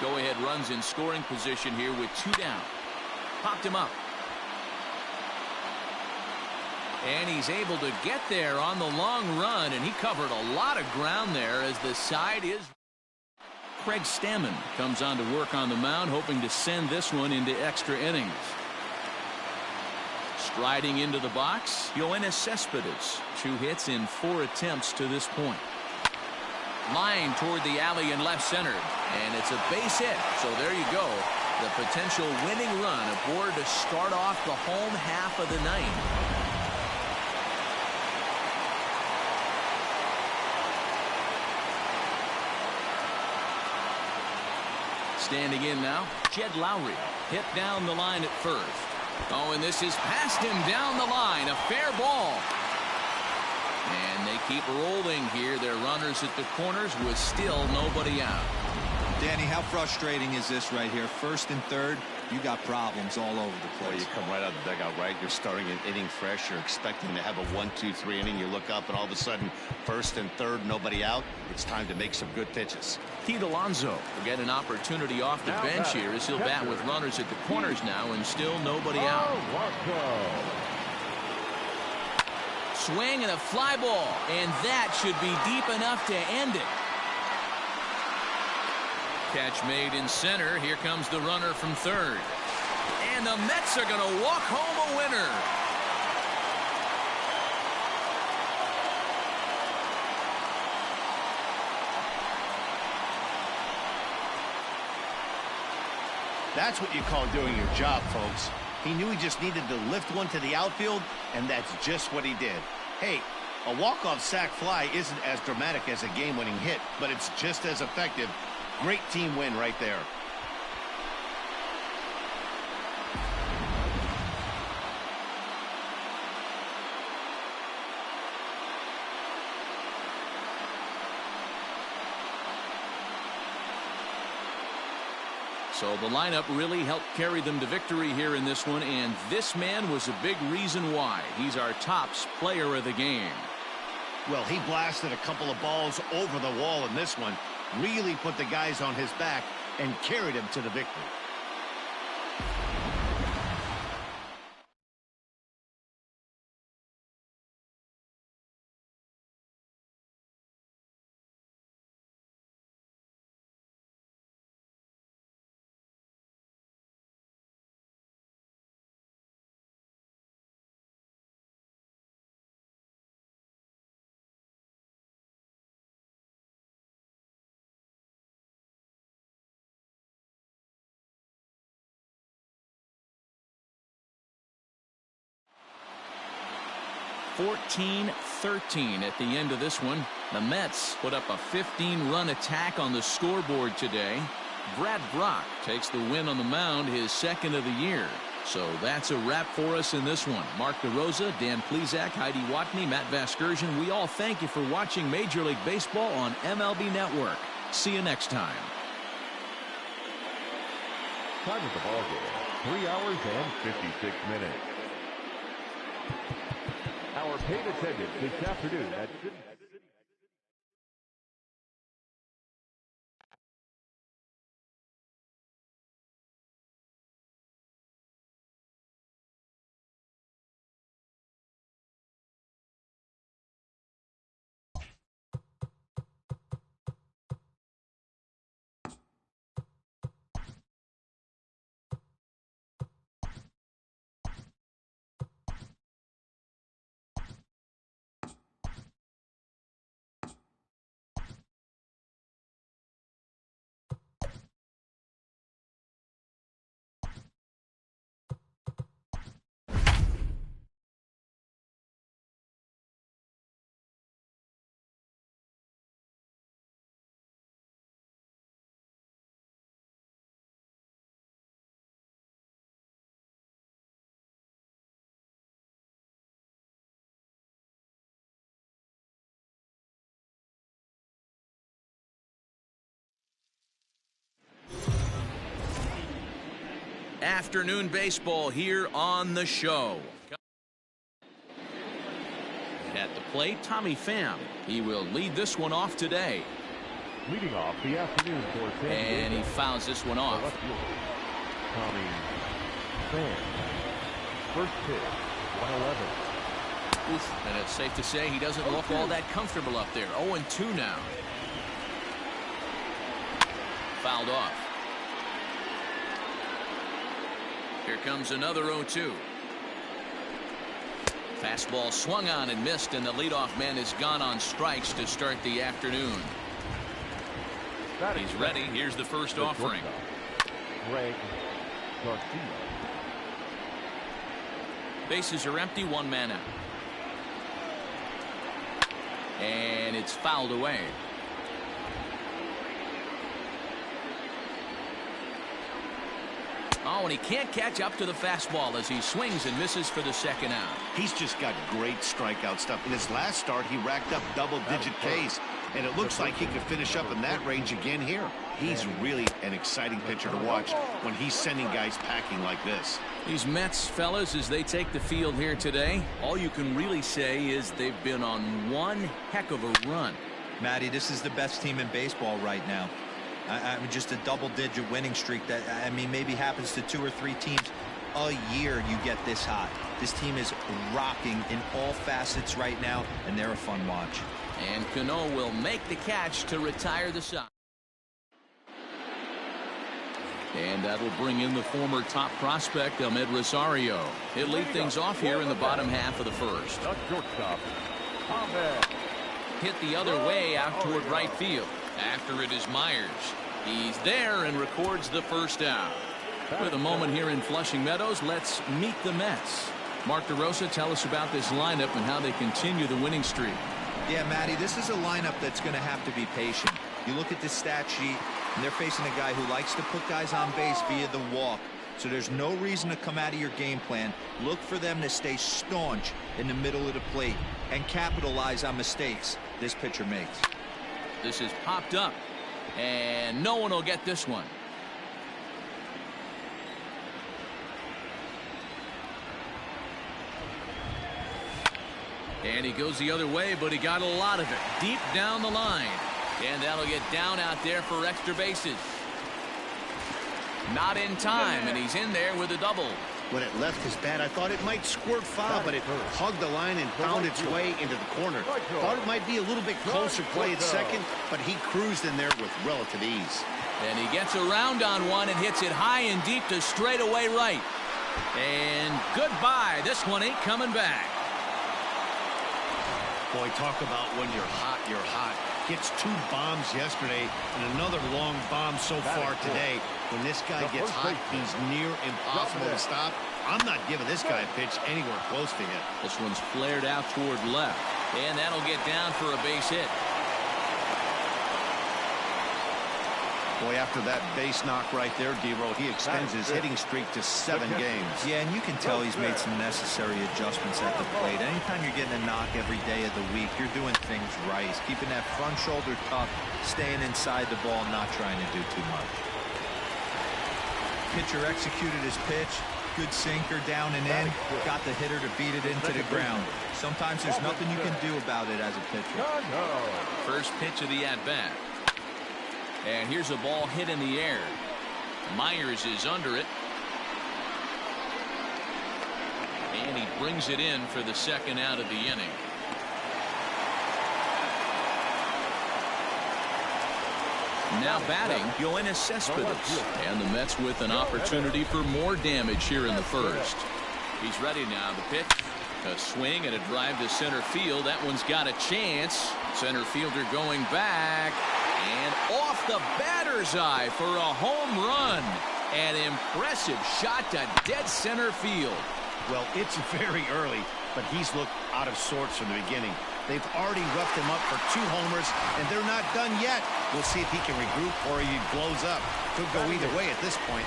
Go-ahead runs in scoring position here with 2 down. Popped him up. And he's able to get there on the long run, and he covered a lot of ground there as the side is. Craig Stammen comes on to work on the mound, hoping to send this one into extra innings. Striding into the box, Yoenis Cespedes. 2 hits in 4 attempts to this point. Line toward the alley in left center, and it's a base hit. So there you go. The potential winning run aboard to start off the home half of the 9th. Standing in now, Jed Lowry. Hit down the line at first. Oh, and this is past him down the line. A fair ball. And they keep rolling here. Their runners at the corners with still nobody out. Danny, how frustrating is this right here? 1st and 3rd, you got problems all over the place. Well, you come right out of the dugout, right? You're starting an inning fresh. You're expecting to have a 1-2-3 inning. You look up, and all of a sudden, 1st and 3rd, nobody out. It's time to make some good pitches. Pete Alonso will get an opportunity off the bench here as he'll bat with runners at the corners now, and still nobody out. Swing and a fly ball, and that should be deep enough to end it. Catch made in center. Here comes the runner from 3rd. And the Mets are going to walk home a winner. That's what you call doing your job, folks. He knew he just needed to lift one to the outfield, and that's just what he did. Hey, a walk-off sac fly isn't as dramatic as a game-winning hit, but it's just as effective. Great team win right there. So the lineup really helped carry them to victory here in this one, and this man was a big reason why. He's our tops player of the game. Well, he blasted a couple of balls over the wall in this one. Really put the guys on his back and carried him to the victory. 14-13 at the end of this one. The Mets put up a 15-run attack on the scoreboard today. Brad Brock takes the win on the mound, his second of the year. So that's a wrap for us in this one. Mark DeRosa, Dan Plesac, Heidi Watney, Matt Vasgersian. We all thank you for watching Major League Baseball on MLB Network. See you next time. Time of the ball game, 3 hours and 56 minutes. Our paid attendance this afternoon at Afternoon baseball here on the show. At the plate, Tommy Pham. He will lead this one off today. leading off the afternoon for San Diego. And he fouls this one off. Tommy Pham. First pitch, 111. And it's safe to say he doesn't look all that comfortable up there. 0-2 now. Fouled off. Here comes another 0-2. Fastball swung on and missed, and the leadoff man is gone on strikes to start the afternoon. He's ready. Here's the first offering. Greg Garcia. Bases are empty, one man out. And it's fouled away. Oh, and he can't catch up to the fastball as he swings and misses for the second out. He's just got great strikeout stuff. In his last start, he racked up double-digit Ks, and it looks like he could finish up in that range again here. He's really an exciting pitcher to watch when he's sending guys packing like this. These Mets, fellas, as they take the field here today, all you can really say is they've been on one heck of a run. Matty, this is the best team in baseball right now. I mean, just a double-digit winning streak that, I mean, maybe happens to 2 or 3 teams a year. You get this hot. This team is rocking in all facets right now, and they're a fun watch. And Cano will make the catch to retire the side. And that'll bring in the former top prospect, Ahmed Rosario. He'll lead things off here in the bottom half of the first. Hit the other way out toward right field. After it is Myers. He's there and records the first out. With a moment here in Flushing Meadows, let's meet the Mets. Mark DeRosa, tell us about this lineup and how they continue the winning streak. Yeah, Matty, this is a lineup that's going to have to be patient. You look at the stat sheet, and they're facing a guy who likes to put guys on base via the walk. So there's no reason to come out of your game plan. Look for them to stay staunch in the middle of the plate and capitalize on mistakes this pitcher makes. This is popped up, and no one will get this one. And he goes the other way, but he got a lot of it deep down the line. And that'll get down out there for extra bases. Not in time, and he's in there with a double. When it left his bat, I thought it might squirt foul, but it hugged the line and found its way into the corner. Thought it might be a little bit closer play at second, but he cruised in there with relative ease. And he gets around on one and hits it high and deep to straightaway right. And goodbye. This one ain't coming back. Boy, talk about when you're hot, you're hot. Gets 2 bombs yesterday and another long bomb so far today. When this guy gets hot, he's near impossible to stop. I'm not giving this guy a pitch anywhere close to hit. This one's flared out toward left. And that'll get down for a base hit. Boy, after that base knock right there, D-Roll, he extends his hitting streak to 7 games. Yeah, and you can tell he's made some necessary adjustments at the plate. Anytime you're getting a knock every day of the week, you're doing things right. He's keeping that front shoulder tough, staying inside the ball, not trying to do too much. Pitcher executed his pitch. Good sinker down and in. Got the hitter to beat it into the ground. Sometimes there's nothing you can do about it as a pitcher. First pitch of the at-bat. And here's a ball hit in the air. Myers is under it. And he brings it in for the second out of the inning. Now batting, Yoenis Cespedes. And the Mets with an opportunity for more damage here in the first. He's ready now. The pitch, a swing and a drive to center field. That one's got a chance. Center fielder going back. And off the batter's eye for a home run. An impressive shot to dead center field. Well, it's very early, but he's looked out of sorts from the beginning. They've already roughed him up for 2 homers, and they're not done yet. We'll see if he can regroup or he blows up. Could go either way at this point.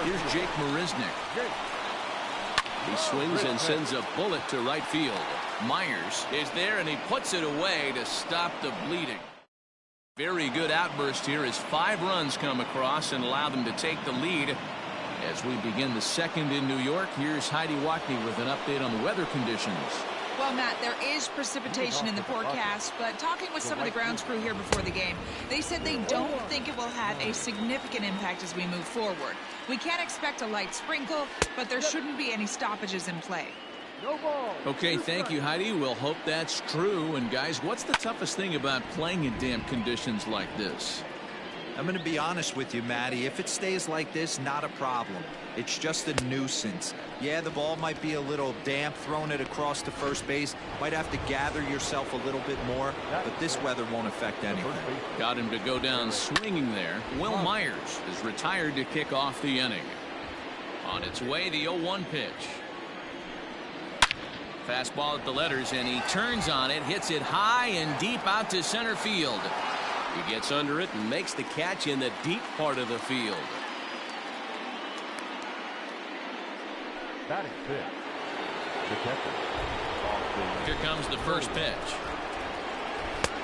Here's Jake Marisnick. He swings and sends a bullet to right field. Myers is there, and he puts it away to stop the bleeding. Very good outburst here as 5 runs come across and allow them to take the lead. As we begin the second in New York, here's Heidi Watney with an update on the weather conditions. Well, Matt, there is precipitation in the forecast, but talking with some of the grounds crew here before the game, they said they don't think it will have a significant impact as we move forward. We can't expect a light sprinkle, but there shouldn't be any stoppages in play. Okay, thank you, Heidi. We'll hope that's true. And, guys, what's the toughest thing about playing in damp conditions like this? I'm going to be honest with you, Matty. If it stays like this, not a problem. It's just a nuisance. Yeah, the ball might be a little damp, throwing it across to first base. Might have to gather yourself a little bit more, but this weather won't affect anything. Got him to go down swinging there. Will Myers is retired to kick off the inning. On its way, the 0-1 pitch. Fastball at the letters, and he turns on it, hits it high and deep out to center field. He gets under it and makes the catch in the deep part of the field. Batting fifth, Here comes the first pitch.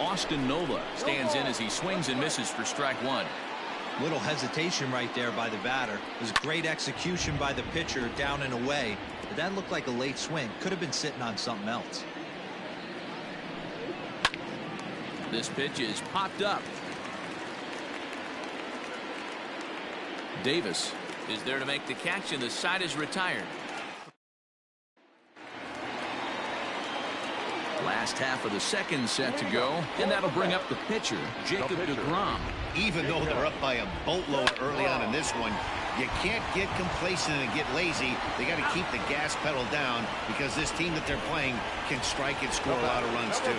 Austin Nola stands in as he swings and misses for strike 1. Little hesitation right there by the batter. It was great execution by the pitcher down and away, but that looked like a late swing. Could have been sitting on something else. This pitch is popped up. Davis is there to make the catch, and the side is retired. Last half of the second set to go, and that'll bring up the pitcher, Jacob deGrom. Even though they're up by a boatload early on in this one, you can't get complacent and get lazy. They got to keep the gas pedal down because this team that they're playing can strike and score a lot of runs too.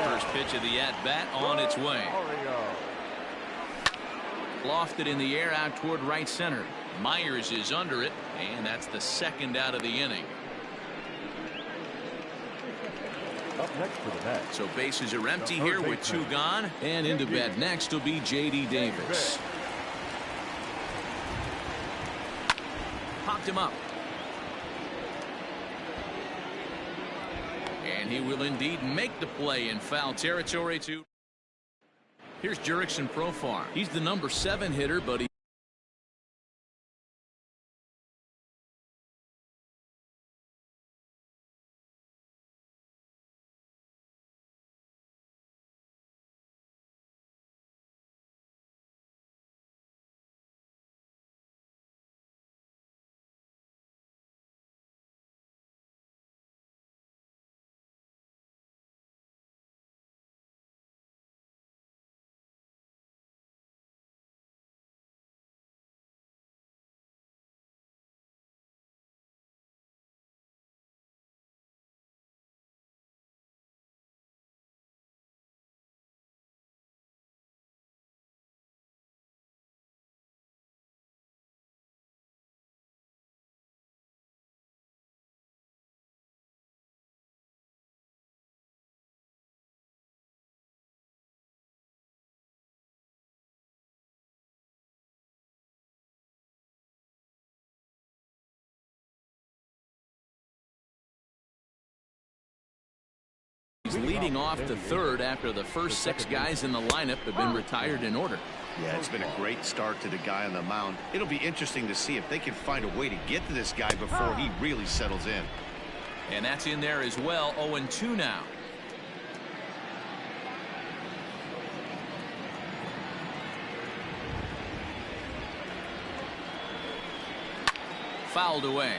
First pitch of the at-bat on its way. Lofted in the air out toward right center. Myers is under it, and that's the second out of the inning. Up next for the Mets. So bases are empty here with 2 gone, and into bat next will be J.D. Davis. Popped him up. And he will indeed make the play in foul territory too. Here's Jurickson Profar. He's the number 7 hitter, but he He's leading off the third after the first 6 guys in the lineup have been retired in order. Yeah, it's been a great start to the guy on the mound. It'll be interesting to see if they can find a way to get to this guy before he really settles in. And that's in there as well. 0-2 now. Fouled away.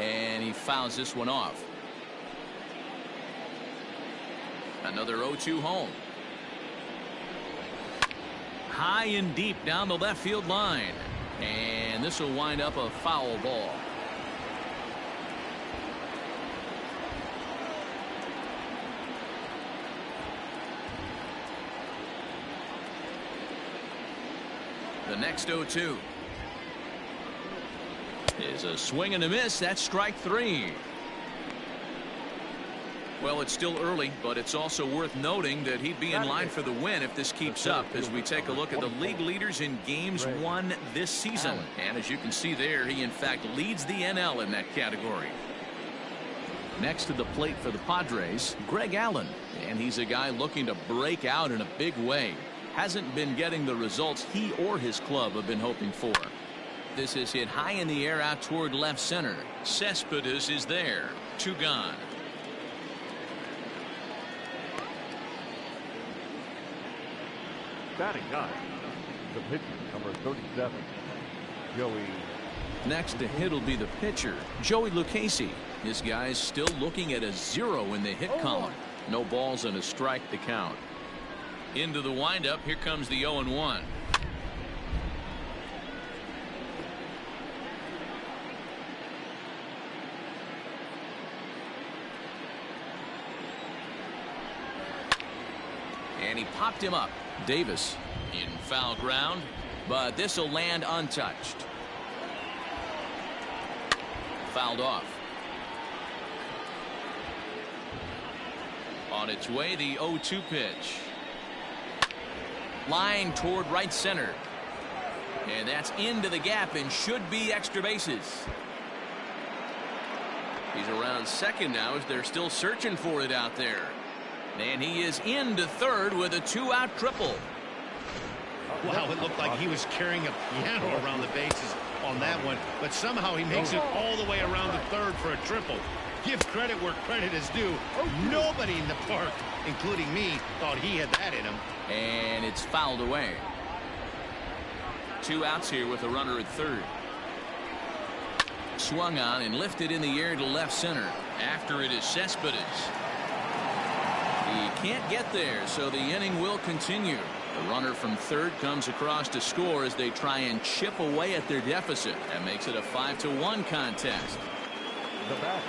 And he fouls this one off. Another 0-2 home. High and deep down the left field line. And this will wind up a foul ball. The next 0-2 is a swing and a miss. That's strike 3. Well, it's still early, but it's also worth noting that he'd be in line for the win if this keeps up as we take a look at the league leaders in games won this season. And as you can see there, he in fact leads the NL in that category. Next to the plate for the Padres, Greg Allen, and he's a guy looking to break out in a big way. Hasn't been getting the results he or his club have been hoping for. This is hit high in the air out toward left center. Cespedes is there. 2 gone. Batting 9, the pitcher, number 37, Joey. Next to hit will be the pitcher, Joey Lucchesi. This guy's still looking at a 0 in the hit column. No balls and a strike to count. Into the windup. Here comes the 0-1. And he popped him up. Davis in foul ground, but this will land untouched. Fouled off. On its way, the 0-2 pitch. Line toward right center. And that's into the gap and should be extra bases. He's around second now as they're still searching for it out there. And he is into third with a 2-out triple. Wow, it looked like he was carrying a piano around the bases on that one, but somehow he makes it all the way around the third for a triple. Give credit where credit is due. Nobody in the park, including me, thought he had that in him. And it's fouled away. 2 outs here with a runner at third. Swung on and lifted in the air to left center. After it is Cespedes. He can't get there, so the inning will continue. The runner from third comes across to score as they try and chip away at their deficit. That makes it a 5-1 contest. The bat,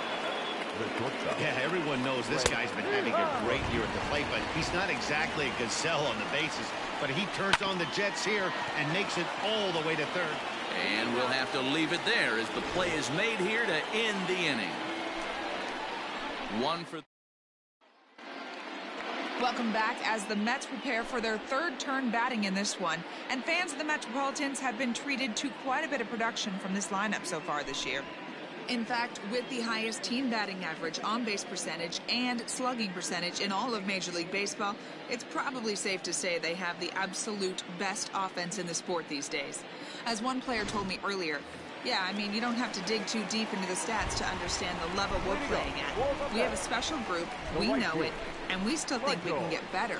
the shortstop. Yeah, everyone knows this guy's been having a great year at the plate, but he's not exactly a gazelle on the bases. But he turns on the Jets here and makes it all the way to third. And we'll have to leave it there as the play is made here to end the inning. One for. Welcome back as the Mets prepare for their third turn batting in this one. And fans of the Metropolitans have been treated to quite a bit of production from this lineup so far this year. In fact, with the highest team batting average, on-base percentage, and slugging percentage in all of Major League Baseball, it's probably safe to say they have the absolute best offense in the sport these days. As one player told me earlier, yeah, I mean, you don't have to dig too deep into the stats to understand the level we're playing at. We have a special group, we know it, and we still think we can get better.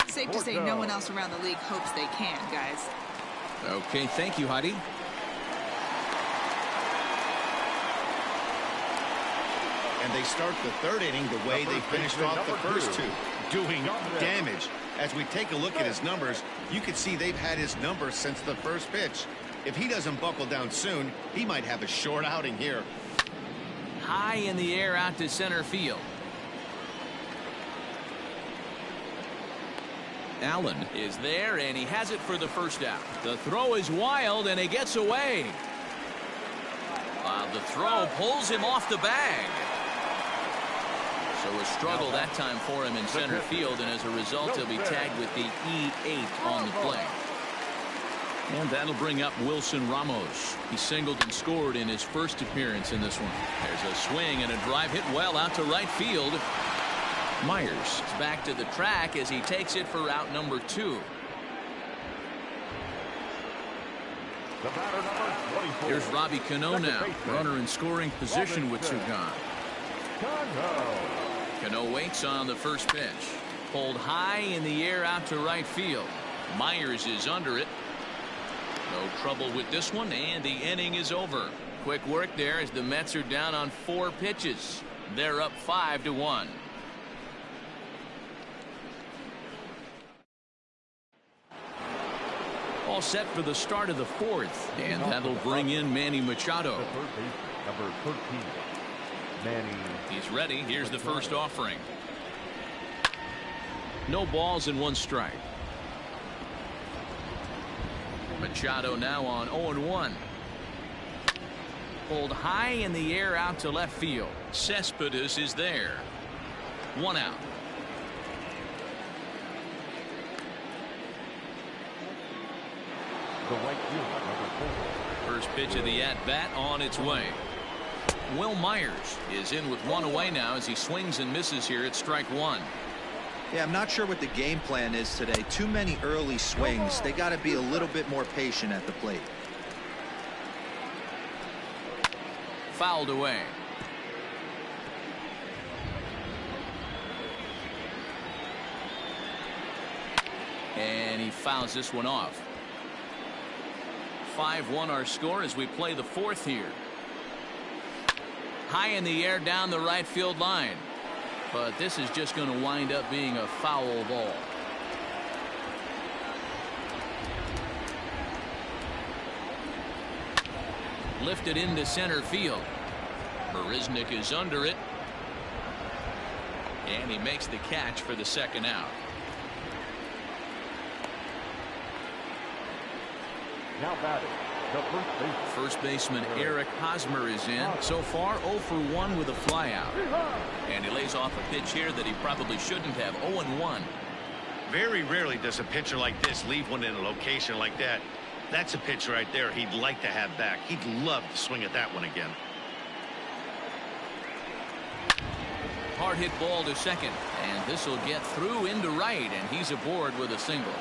Safe to say no one else around the league hopes they can, guys. Okay, thank you, Heidi. And they start the third inning the way they finished off the first two, doing damage. As we take a look at his numbers, you can see they've had his numbers since the first pitch. If he doesn't buckle down soon, he might have a short outing here. High in the air out to center field. Allen is there, and he has it for the first out. The throw is wild, and he gets away. The throw pulls him off the bag. So a struggle that time for him in center field, and as a result, he'll be tagged with the E8 on the play. And that'll bring up Wilson Ramos. He singled and scored in his first appearance in this one. There's a swing and a drive hit well out to right field. Myers is back to the track as he takes it for out number 2. The batter number 24. Here's Robbie Cano now. Runner in scoring position with 2 gone. Cano waits on the first pitch. Pulled high in the air out to right field. Myers is under it. No trouble with this one, and the inning is over. Quick work there as the Mets are down on 4 pitches. They're up 5-1. All set for the start of the 4th, and that'll bring in Manny Machado. Number 13, Manny. He's ready. Here's the first offering. No balls and 1 strike. Machado now on 0-1. Pulled high in the air out to left field. Cespedes is there. 1 out. The right fielder, number 4. First pitch of the at-bat on its way. Will Myers is in with 1 away now as he swings and misses here at strike 1. Yeah, I'm not sure what the game plan is today. Too many early swings. They got to be a little bit more patient at the plate. Fouled away. And he fouls this one off. 5-1 our score as we play the 4th here. High in the air down the right field line. But this is just going to wind up being a foul ball. Lifted into center field. Marisnick is under it. And he makes the catch for the 2nd out. Now batting, the first baseman Eric Hosmer is in. So far 0 for 1 with a flyout. And he lays off a pitch here that he probably shouldn't have. 0-1. Very rarely does a pitcher like this leave one in a location like that. That's a pitch right there he'd like to have back. He'd love to swing at that one again. Hard hit ball to second, and this will get through into right, and he's aboard with a single.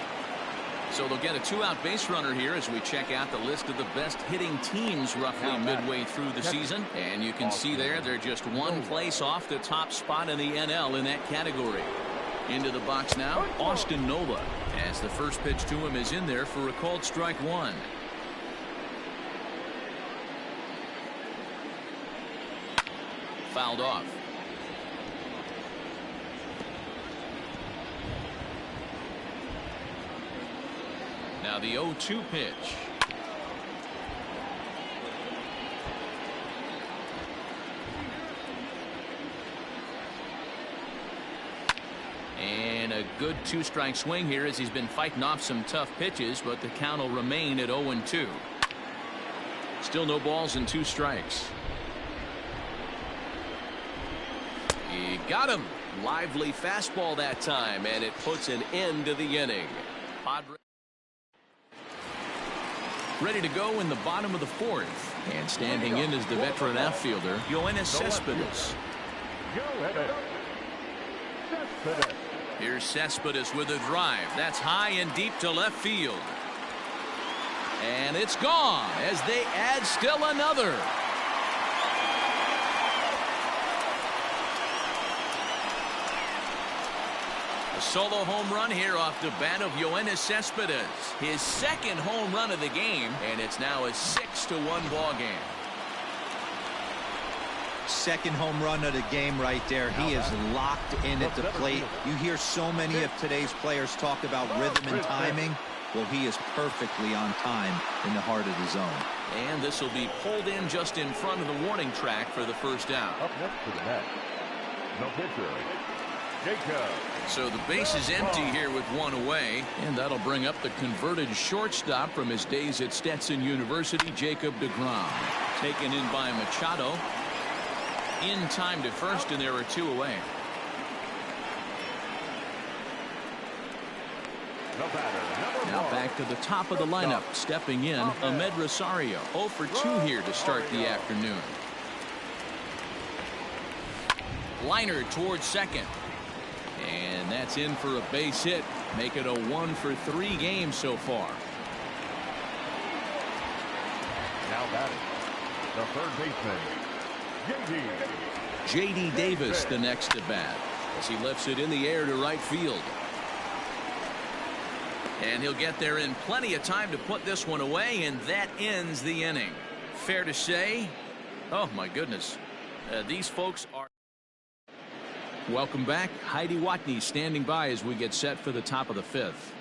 So they'll get a 2-out base runner here as we check out the list of the best hitting teams roughly midway through the season. And you can see there they're just 1 place off the top spot in the NL in that category. Into the box now, Austin Nola, as the first pitch to him is in there for a called strike 1. fouled off. Now the 0-2 pitch. And a good two-strike swing here as he's been fighting off some tough pitches, but the count will remain at 0-2. Still no balls and 2 strikes. He got him. Lively fastball that time, and it puts an end to the inning. Ready to go in the bottom of the 4th. And standing in is the veteran outfielder, Yoenis Cespedes. Here's Cespedes with a drive. That's high and deep to left field. And it's gone as they add still another. A solo home run here off the bat of Yoenis Cespedes. His 2nd home run of the game, and it's now a 6-1 ball game. 2nd home run of the game right there. He is locked in at the plate. You hear so many of today's players talk about rhythm and timing. Well, he is perfectly on time in the heart of the zone. And this will be pulled in just in front of the warning track for the first out. Up next to the net, no pitcher, Jacob. So the base is empty here with 1 away, and that'll bring up the converted shortstop from his days at Stetson University, Jacob deGrom. Taken in by Machado. In time to first, and there are 2 away. Now back to the top of the lineup. Stepping in, Ahmed Rosario. 0 for 2 here to start the afternoon. Liner towards second. And that's in for a base hit. Make it a 1 for 3 game so far. Now batting, the third baseman, J.D. Davis the next at bat as he lifts it in the air to right field. And he'll get there in plenty of time to put this one away, and that ends the inning. Fair to say, oh my goodness, these folks are. Welcome back. Heidi Watney standing by as we get set for the top of the 5th.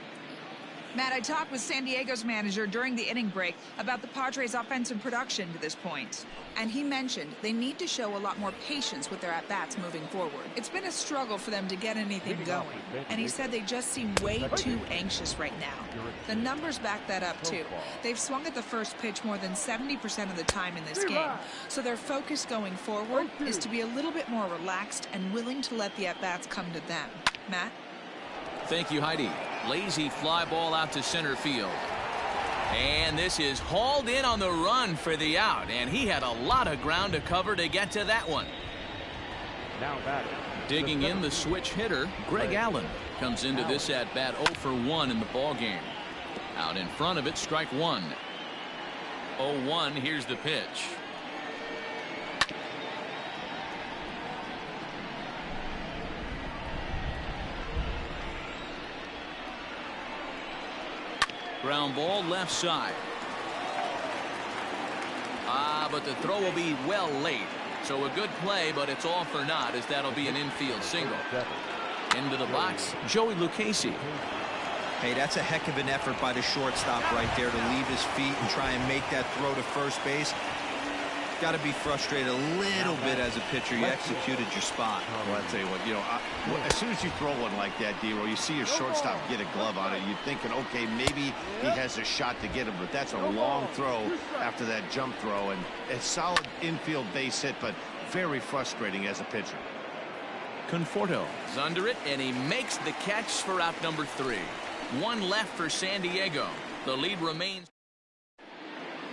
Matt, I talked with San Diego's manager during the inning break about the Padres' offensive production to this point. And he mentioned they need to show a lot more patience with their at-bats moving forward. It's been a struggle for them to get anything going. And he said they just seem way too anxious right now. The numbers back that up, too. They've swung at the first pitch more than 70% of the time in this game. So their focus going forward is to be a little bit more relaxed and willing to let the at-bats come to them. Matt? Thank you, Heidi. Lazy fly ball out to center field. And this is hauled in on the run for the out. And he had a lot of ground to cover to get to that one. Now batting, digging in the switch hitter, Greg Allen comes into this at bat 0 for 1 in the ball game. Out in front of it, strike 1. 0-1. Here's the pitch. Ground ball left side. But the throw will be well late. So a good play, but it's all for naught as that'll be an infield single. Into the box, Joey Lucchesi. Hey, that's a heck of an effort by the shortstop right there to leave his feet and try and make that throw to first base. Got to be frustrated a little bit as a pitcher. You executed your spot. Well, I tell you what, as soon as you throw one like that, D-Roll, you see your shortstop get a glove on it. You're thinking, okay, maybe he has a shot to get him, but that's a long throw after that jump throw, and a solid infield base hit, but very frustrating as a pitcher. Conforto is under it, and he makes the catch for out number 3. 1 left for San Diego. The lead remains.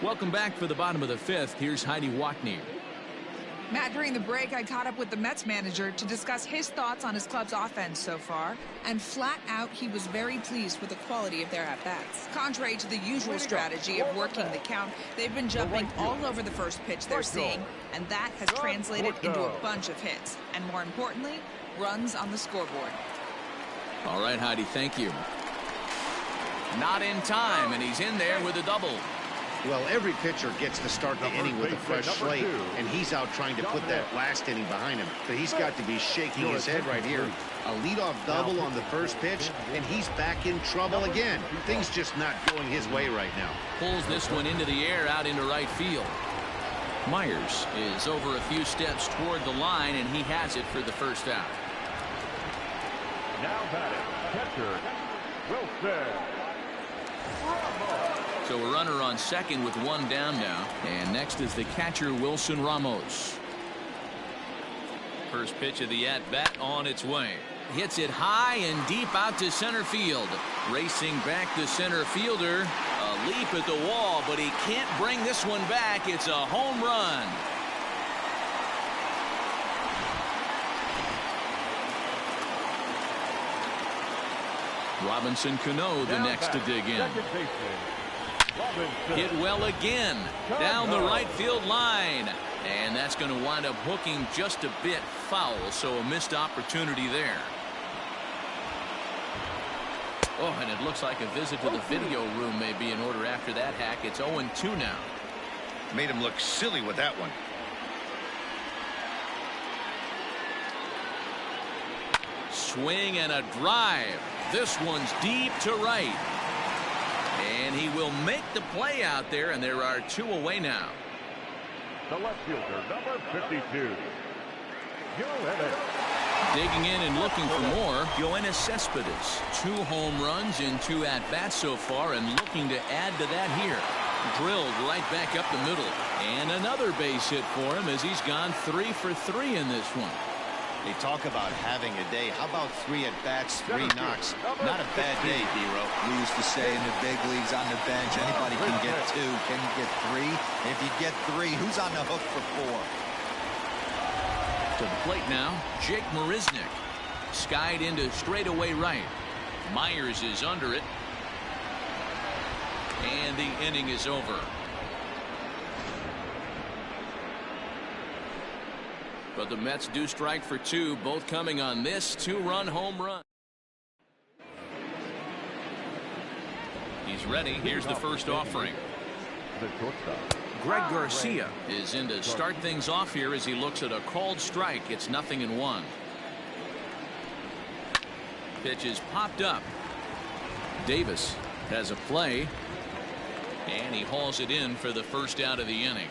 Welcome back for the bottom of the 5th. Here's Heidi Watney. Matt, during the break, I caught up with the Mets manager to discuss his thoughts on his club's offense so far. And flat out, he was very pleased with the quality of their at-bats. Contrary to the usual strategy of working the count, they've been jumping all over the first pitch they're seeing. And that has translated into a bunch of hits. And more importantly, runs on the scoreboard. All right, Heidi, thank you. Not in time, and he's in there with a double. Well, every pitcher gets to start the inning with a fresh slate, and he's out trying to put that last inning behind him. But he's got to be shaking his head right here. A leadoff double on the first pitch, and he's back in trouble again. Things just not going his way right now. Pulls this one into the air out into right field. Myers is over a few steps toward the line, and he has it for the first out. Now batting, catcher Wilson. So a runner on second with one down now. And next is the catcher, Wilson Ramos. First pitch of the at-bat on its way. Hits it high and deep out to center field. Racing back the center fielder. A leap at the wall, but he can't bring this one back. It's a home run. Robinson Cano the next to dig in. Hit well again down the right field line, and that's going to wind up hooking just a bit foul, so a missed opportunity there. Oh, and it looks like a visit to the video room may be in order after that hack. It's 0-2 now. Made him look silly with that one. Swing and a drive. This one's deep to right. And he will make the play out there, and there are two away now. The left fielder, number 52. Digging in and looking for more, Yoenis Cespedes. 2 home runs in 2 at-bats so far, and looking to add to that here. Drilled right back up the middle. And another base hit for him as he's gone 3 for 3 in this one. They talk about having a day. How about 3 at-bats, 3 knocks? Not a bad day, Dero. We used to say in the big leagues on the bench, anybody can get 2. Can you get 3? If you get 3, who's on the hook for 4? To the plate now, Jake Marisnick. Skied into straightaway right. Myers is under it. And the inning is over. But the Mets do strike for 2, both coming on this 2-run home run. He's ready. Here's the first offering. Greg Garcia is in to start things off here as he looks at a called strike. It's 0-1. Pitch is popped up. Davis has a play, and he hauls it in for the first out of the inning.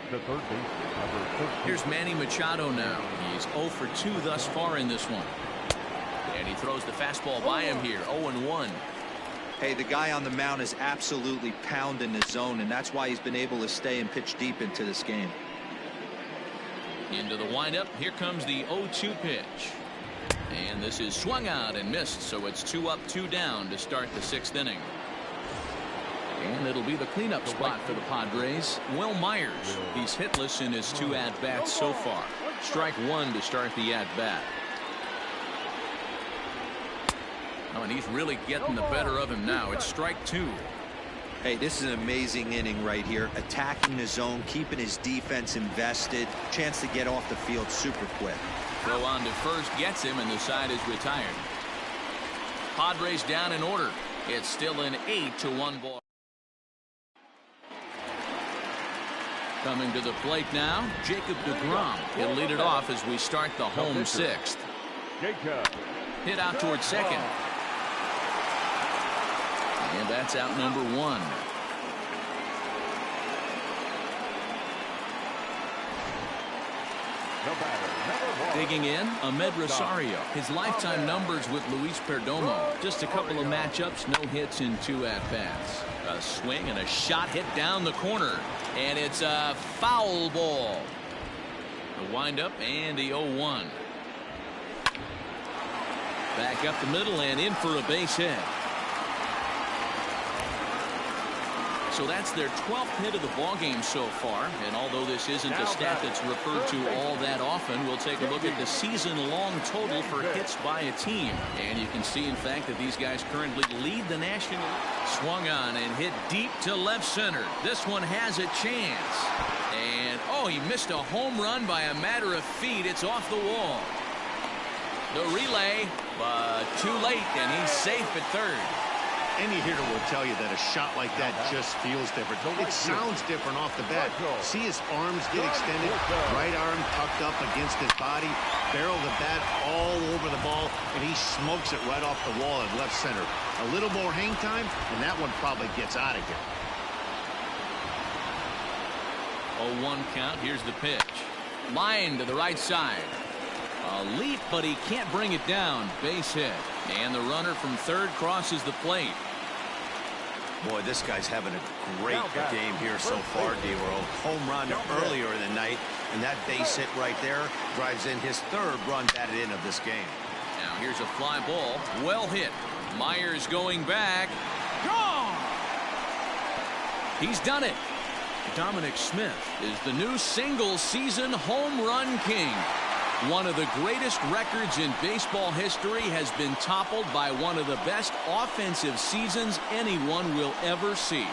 The third baseman, Here's Manny Machado now. He's 0 for 2 thus far in this one. And he throws the fastball by him here. 0-1. Hey, the guy on the mound is absolutely pounding the zone, and that's why he's been able to stay and pitch deep into this game. Into the windup. Here comes the 0-2 pitch. And this is swung out and missed, so it's 2 up, 2 down to start the 6th inning. And it'll be the cleanup spot for the Padres. Will Myers. He's hitless in his 2 at-bats so far. Strike 1 to start the at-bat. Oh, and he's really getting the better of him now. It's strike 2. Hey, this is an amazing inning right here. Attacking the zone, keeping his defense invested. Chance to get off the field super quick. Throw on to first gets him, and the side is retired. Padres down in order. It's still an 8-1 ball. Coming to the plate now, Jacob deGrom. He'll lead it off as we start the home 6th. Hit out towards second. And that's out number 1. Digging in, Ahmed Rosario. His lifetime numbers with Luis Perdomo. Just a couple of matchups, no hits in 2 at-bats. A swing and a shot hit down the corner. And it's a foul ball. The windup and the 0-1. Back up the middle and in for a base hit. So that's their 12th hit of the ballgame so far. And although this isn't a stat that's referred to all that often, we'll take a look at the season-long total for hits by a team. And you can see, in fact, that these guys currently lead the National League. Swung on and hit deep to left center. This one has a chance. And, oh, he missed a home run by a matter of feet. It's off the wall. The relay, but too late, and he's safe at third. Any hitter will tell you that a shot like that just feels different. It sounds different off the bat. See his arms get extended, right arm tucked up against his body, barrel the bat all over the ball, and he smokes it right off the wall at left center. A little more hang time, and that one probably gets out of here. 0-1 count. Here's the pitch. Line to the right side. A leap, but he can't bring it down. Base hit. And the runner from third crosses the plate. Boy, this guy's having a great game here so far, D-World. Home run earlier in the night, and that base hit right there drives in his third run batted in of this game. Now here's a fly ball. Well hit. Myers going back. Gone! He's done it. Dominic Smith is the new single-season home run king. One of the greatest records in baseball history has been toppled by one of the best offensive seasons anyone will ever see.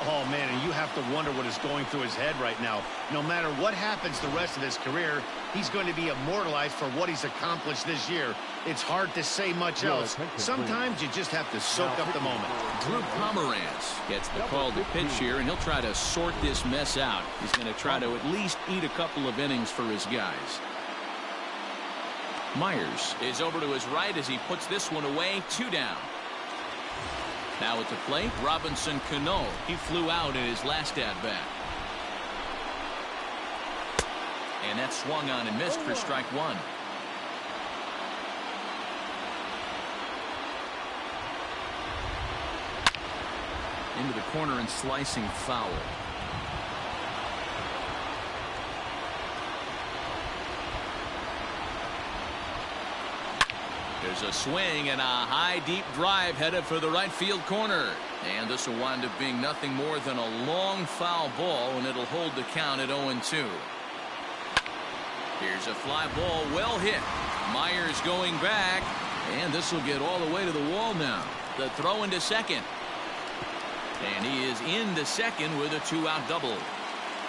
Oh, man, and you have to wonder what is going through his head right now. No matter what happens the rest of his career, he's going to be immortalized for what he's accomplished this year. It's hard to say much else. Sometimes you just have to soak up the moment. Drew Pomeranz gets the call to pitch here, and he'll try to sort this mess out. He's going to try to at least eat a couple of innings for his guys. Myers is over to his right as he puts this one away. 2 down. Now at the plate, Robinson Cano. He flew out in his last at-bat. And that swung on and missed for strike 1. Into the corner and slicing foul. There's a swing and a high deep drive headed for the right field corner. And this will wind up being nothing more than a long foul ball, and it'll hold the count at 0-2. Here's a fly ball, well hit. Myers going back, and this will get all the way to the wall now. The throw into second. And he is into second with a 2-out double.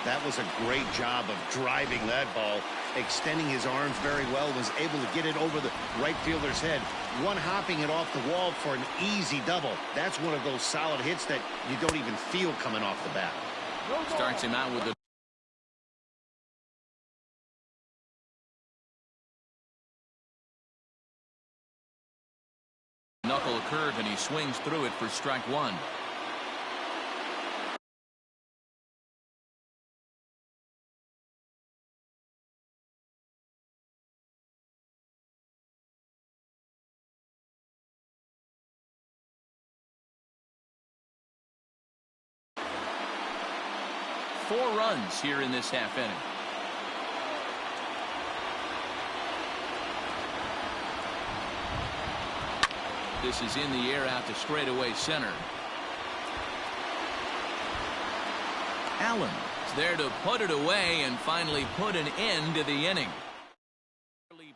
That was a great job of driving that ball, extending his arms very well, was able to get it over the right fielder's head, one-hopping it off the wall for an easy double. That's one of those solid hits that you don't even feel coming off the bat. Starts him out with the knuckle curve, and he swings through it for strike 1. Four runs here in this half inning. This is in the air out to straightaway center. Allen is there to put it away and finally put an end to the inning.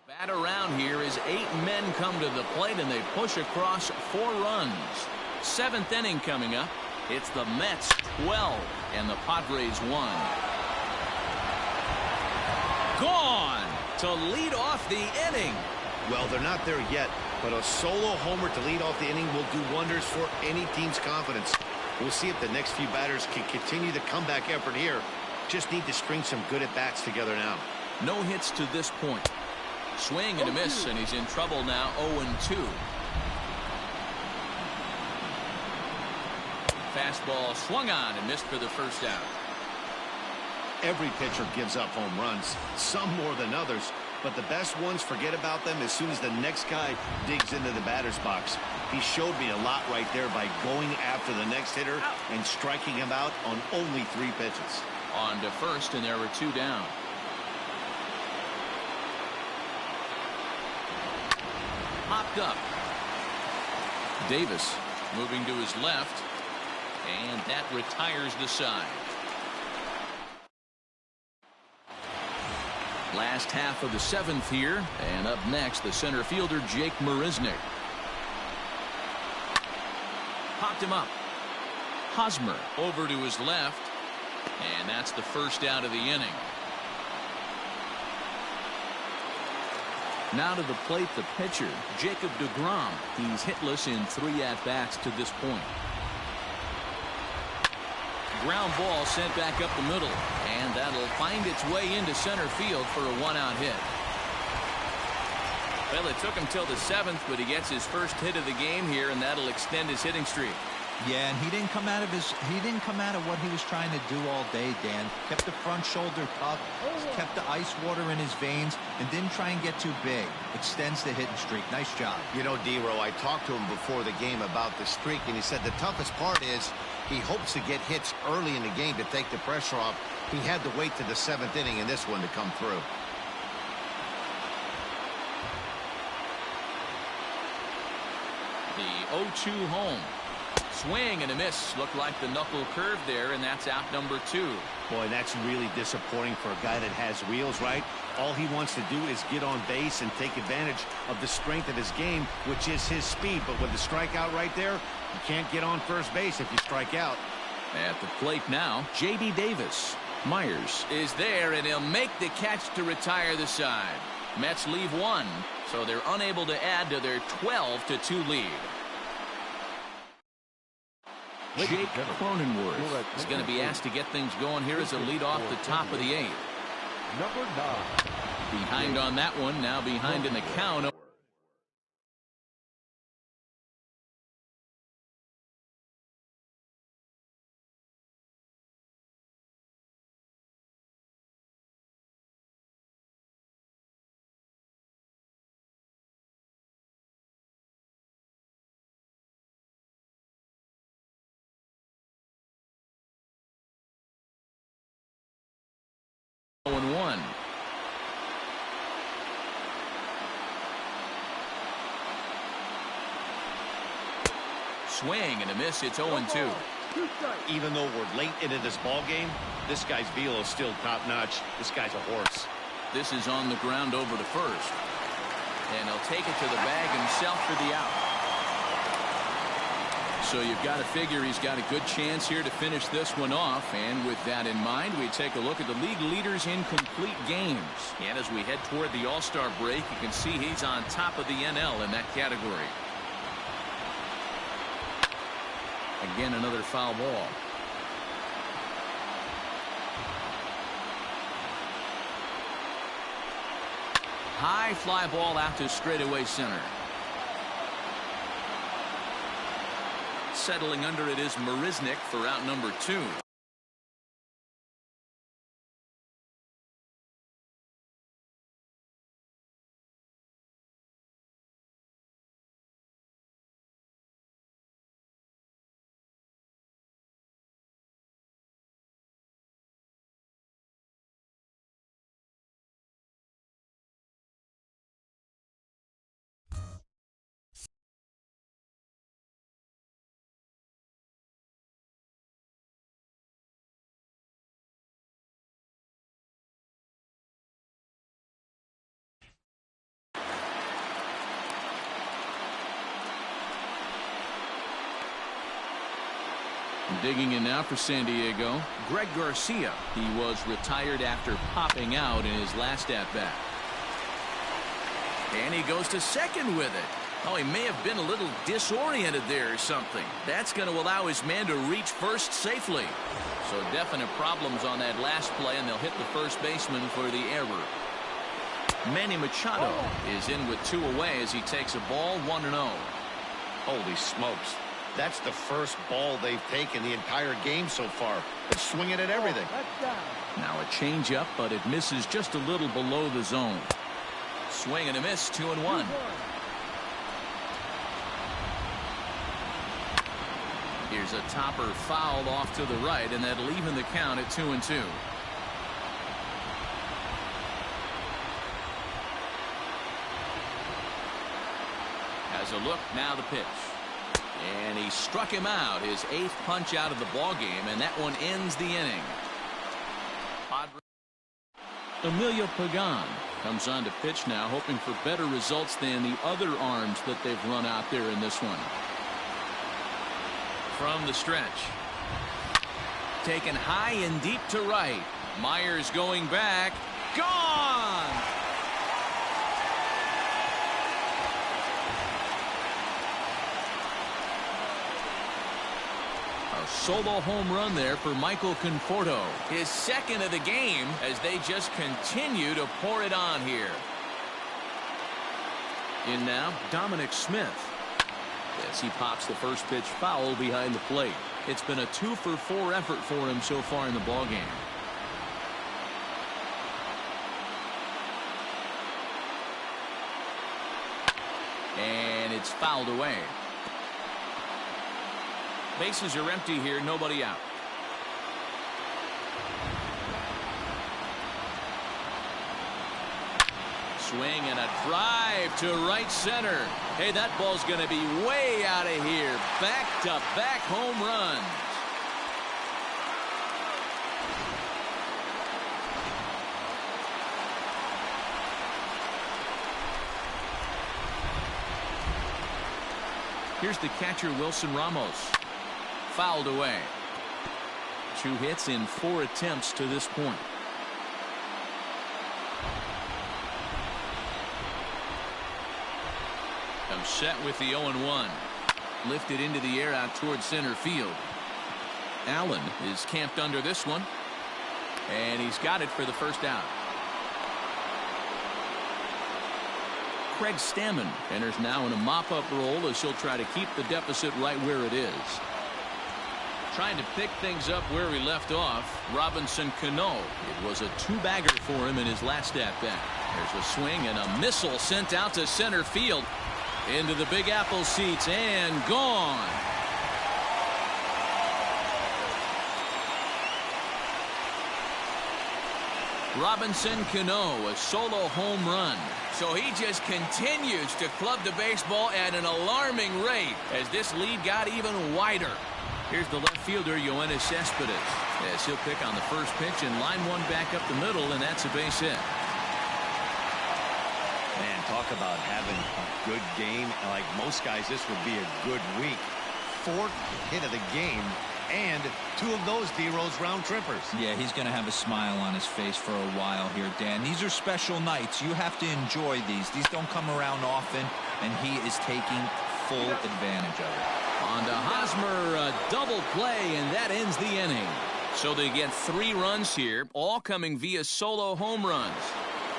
Bat around here as 8 men come to the plate and they push across 4 runs. 7th inning coming up. It's the Mets 12 and the Padres 1. Gone to lead off the inning. Well, they're not there yet, but a solo homer to lead off the inning will do wonders for any team's confidence. We'll see if the next few batters can continue the comeback effort here. Just need to string some good at-bats together now. No hits to this point. Swing and a miss, and he's in trouble now. 0-2. Fastball swung on and missed for the first out. Every pitcher gives up home runs, some more than others, but the best ones forget about them as soon as the next guy digs into the batter's box. He showed me a lot right there by going after the next hitter and striking him out on only 3 pitches. On to first, and there were 2 down. Popped up. Davis moving to his left, and that retires the side. Last half of the 7th here, and up next the center fielder Jake Marisnick. Popped him up. Hosmer over to his left, and that's the first out of the inning. Now to the plate, the pitcher, Jacob deGrom. He's hitless in 3 at-bats to this point. Ground ball sent back up the middle, and that'll find its way into center field for a 1-out hit. Well, it took him till the 7th, but he gets his first hit of the game here, and that'll extend his hitting streak. Yeah, and he didn't come out of what he was trying to do all day, Dan. Kept the front shoulder tucked, kept the ice water in his veins, and didn't try and get too big. Extends the hitting streak. Nice job. You know, D-Row, I talked to him before the game about the streak, and he said the toughest part is he hopes to get hits early in the game to take the pressure off. He had to wait to the 7th inning in this one to come through. The 0-2 home. Swing and a miss. Looked like the knuckle curve there, and that's out number 2. Boy, that's really disappointing for a guy that has wheels, right? All he wants to do is get on base and take advantage of the strength of his game, which is his speed. But with the strikeout right there, you can't get on first base if you strike out. At the plate now, J.D. Davis. Myers is there, and he'll make the catch to retire the side. Mets leave 1, so they're unable to add to their 12-2 lead. Jake Cronenworth is going to be asked to get things going here as a lead off the top of the 8th. Number 9. Behind on that one, now behind in the count. And 1. Swing and a miss. It's 0-2. Even though we're late into this ball game, this guy's velo is still top notch. This guy's a horse. This is on the ground over to first, and he'll take it to the bag himself for the out. So you've got to figure he's got a good chance here to finish this one off. And with that in mind, we take a look at the league leaders in complete games. And as we head toward the All-Star break, you can see he's on top of the NL in that category. Again, another foul ball. High fly ball out to straightaway center. Settling under it is Marisnick for out number 2. Digging in now for San Diego, Greg Garcia. He was retired after popping out in his last at-bat. And he goes to second with it. Oh, he may have been a little disoriented there or something. That's going to allow his man to reach first safely. So definite problems on that last play, and they'll hit the first baseman for the error. Manny Machado is in with 2 away as he takes a ball 1-0. Holy smokes. That's the first ball they've taken the entire game so far. They're swinging at everything. Now a changeup, but it misses just a little below the zone. Swing and a miss, 2-1. Here's a topper fouled off to the right, and that'll even the count at 2-2. Has a look, now the pitch. And he struck him out, his 8th punch out of the ball game, and that one ends the inning. Emilio Pagan comes on to pitch now, hoping for better results than the other arms that they've run out there in this one. From the stretch. Taken high and deep to right. Myers going back. Gone! solo home run there for Michael Conforto. His second of the game as they just continue to pour it on here. In now, Dominic Smith. As he pops the first pitch foul behind the plate. It's been a 2-for-4 effort for him so far in the ballgame. And it's fouled away. Bases are empty here, nobody out. Swing and a drive to right center. Hey, that ball's going to be way out of here. Back-to-back home runs. Here's the catcher, Wilson Ramos. Fouled away. 2 hits in 4 attempts to this point. I'm set with the 0-1. Lifted into the air out towards center field. Allen is camped under this one. And he's got it for the first out. Craig Stammen enters now in a mop-up role as he'll try to keep the deficit right where it is. Trying to pick things up where he left off, Robinson Cano. It was a 2-bagger for him in his last at-bat. There's a swing and a missile sent out to center field. Into the Big Apple seats and gone. Robinson Cano, a solo home run. So he just continues to club the baseball at an alarming rate as this lead got even wider. Here's the left fielder, Yoenis Cespedes, as he'll pick on the first pitch and line one back up the middle, and that's a base hit. Man, talk about having a good game. Like most guys, this would be a good week. 4th hit of the game, and 2 of those D-Rose round trippers. Yeah, he's going to have a smile on his face for a while here, Dan. These are special nights. You have to enjoy these. These don't come around often, and he is taking full advantage of it. On to Hosmer, a double play, and that ends the inning. So they get 3 runs here, all coming via solo home runs.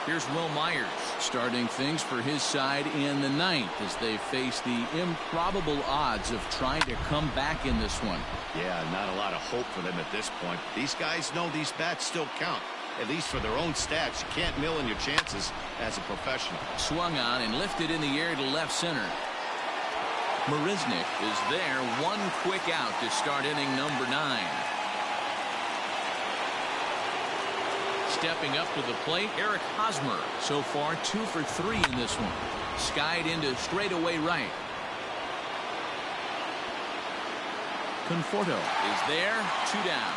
Here's Will Myers starting things for his side in the 9th as they face the improbable odds of trying to come back in this one. Yeah, not a lot of hope for them at this point. These guys know these bats still count, at least for their own stats. You can't mill in your chances as a professional. Swung on and lifted in the air to left center. Marisnick is there, 1 quick out to start inning number 9. Stepping up to the plate, Eric Hosmer. So far, 2 for 3 in this one. Skied into straightaway right. Conforto is there, 2 down.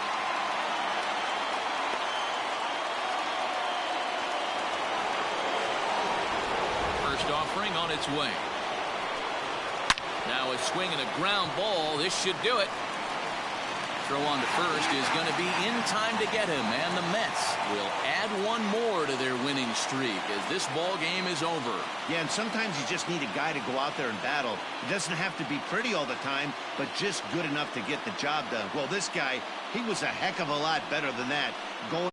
First offering on its way. Now a swing and a ground ball. This should do it. Throw on to first is going to be in time to get him, and the Mets will add 1 more to their winning streak as this ball game is over. Yeah, and sometimes you just need a guy to go out there and battle. It doesn't have to be pretty all the time, but just good enough to get the job done. Well, this guy, he was a heck of a lot better than that. Going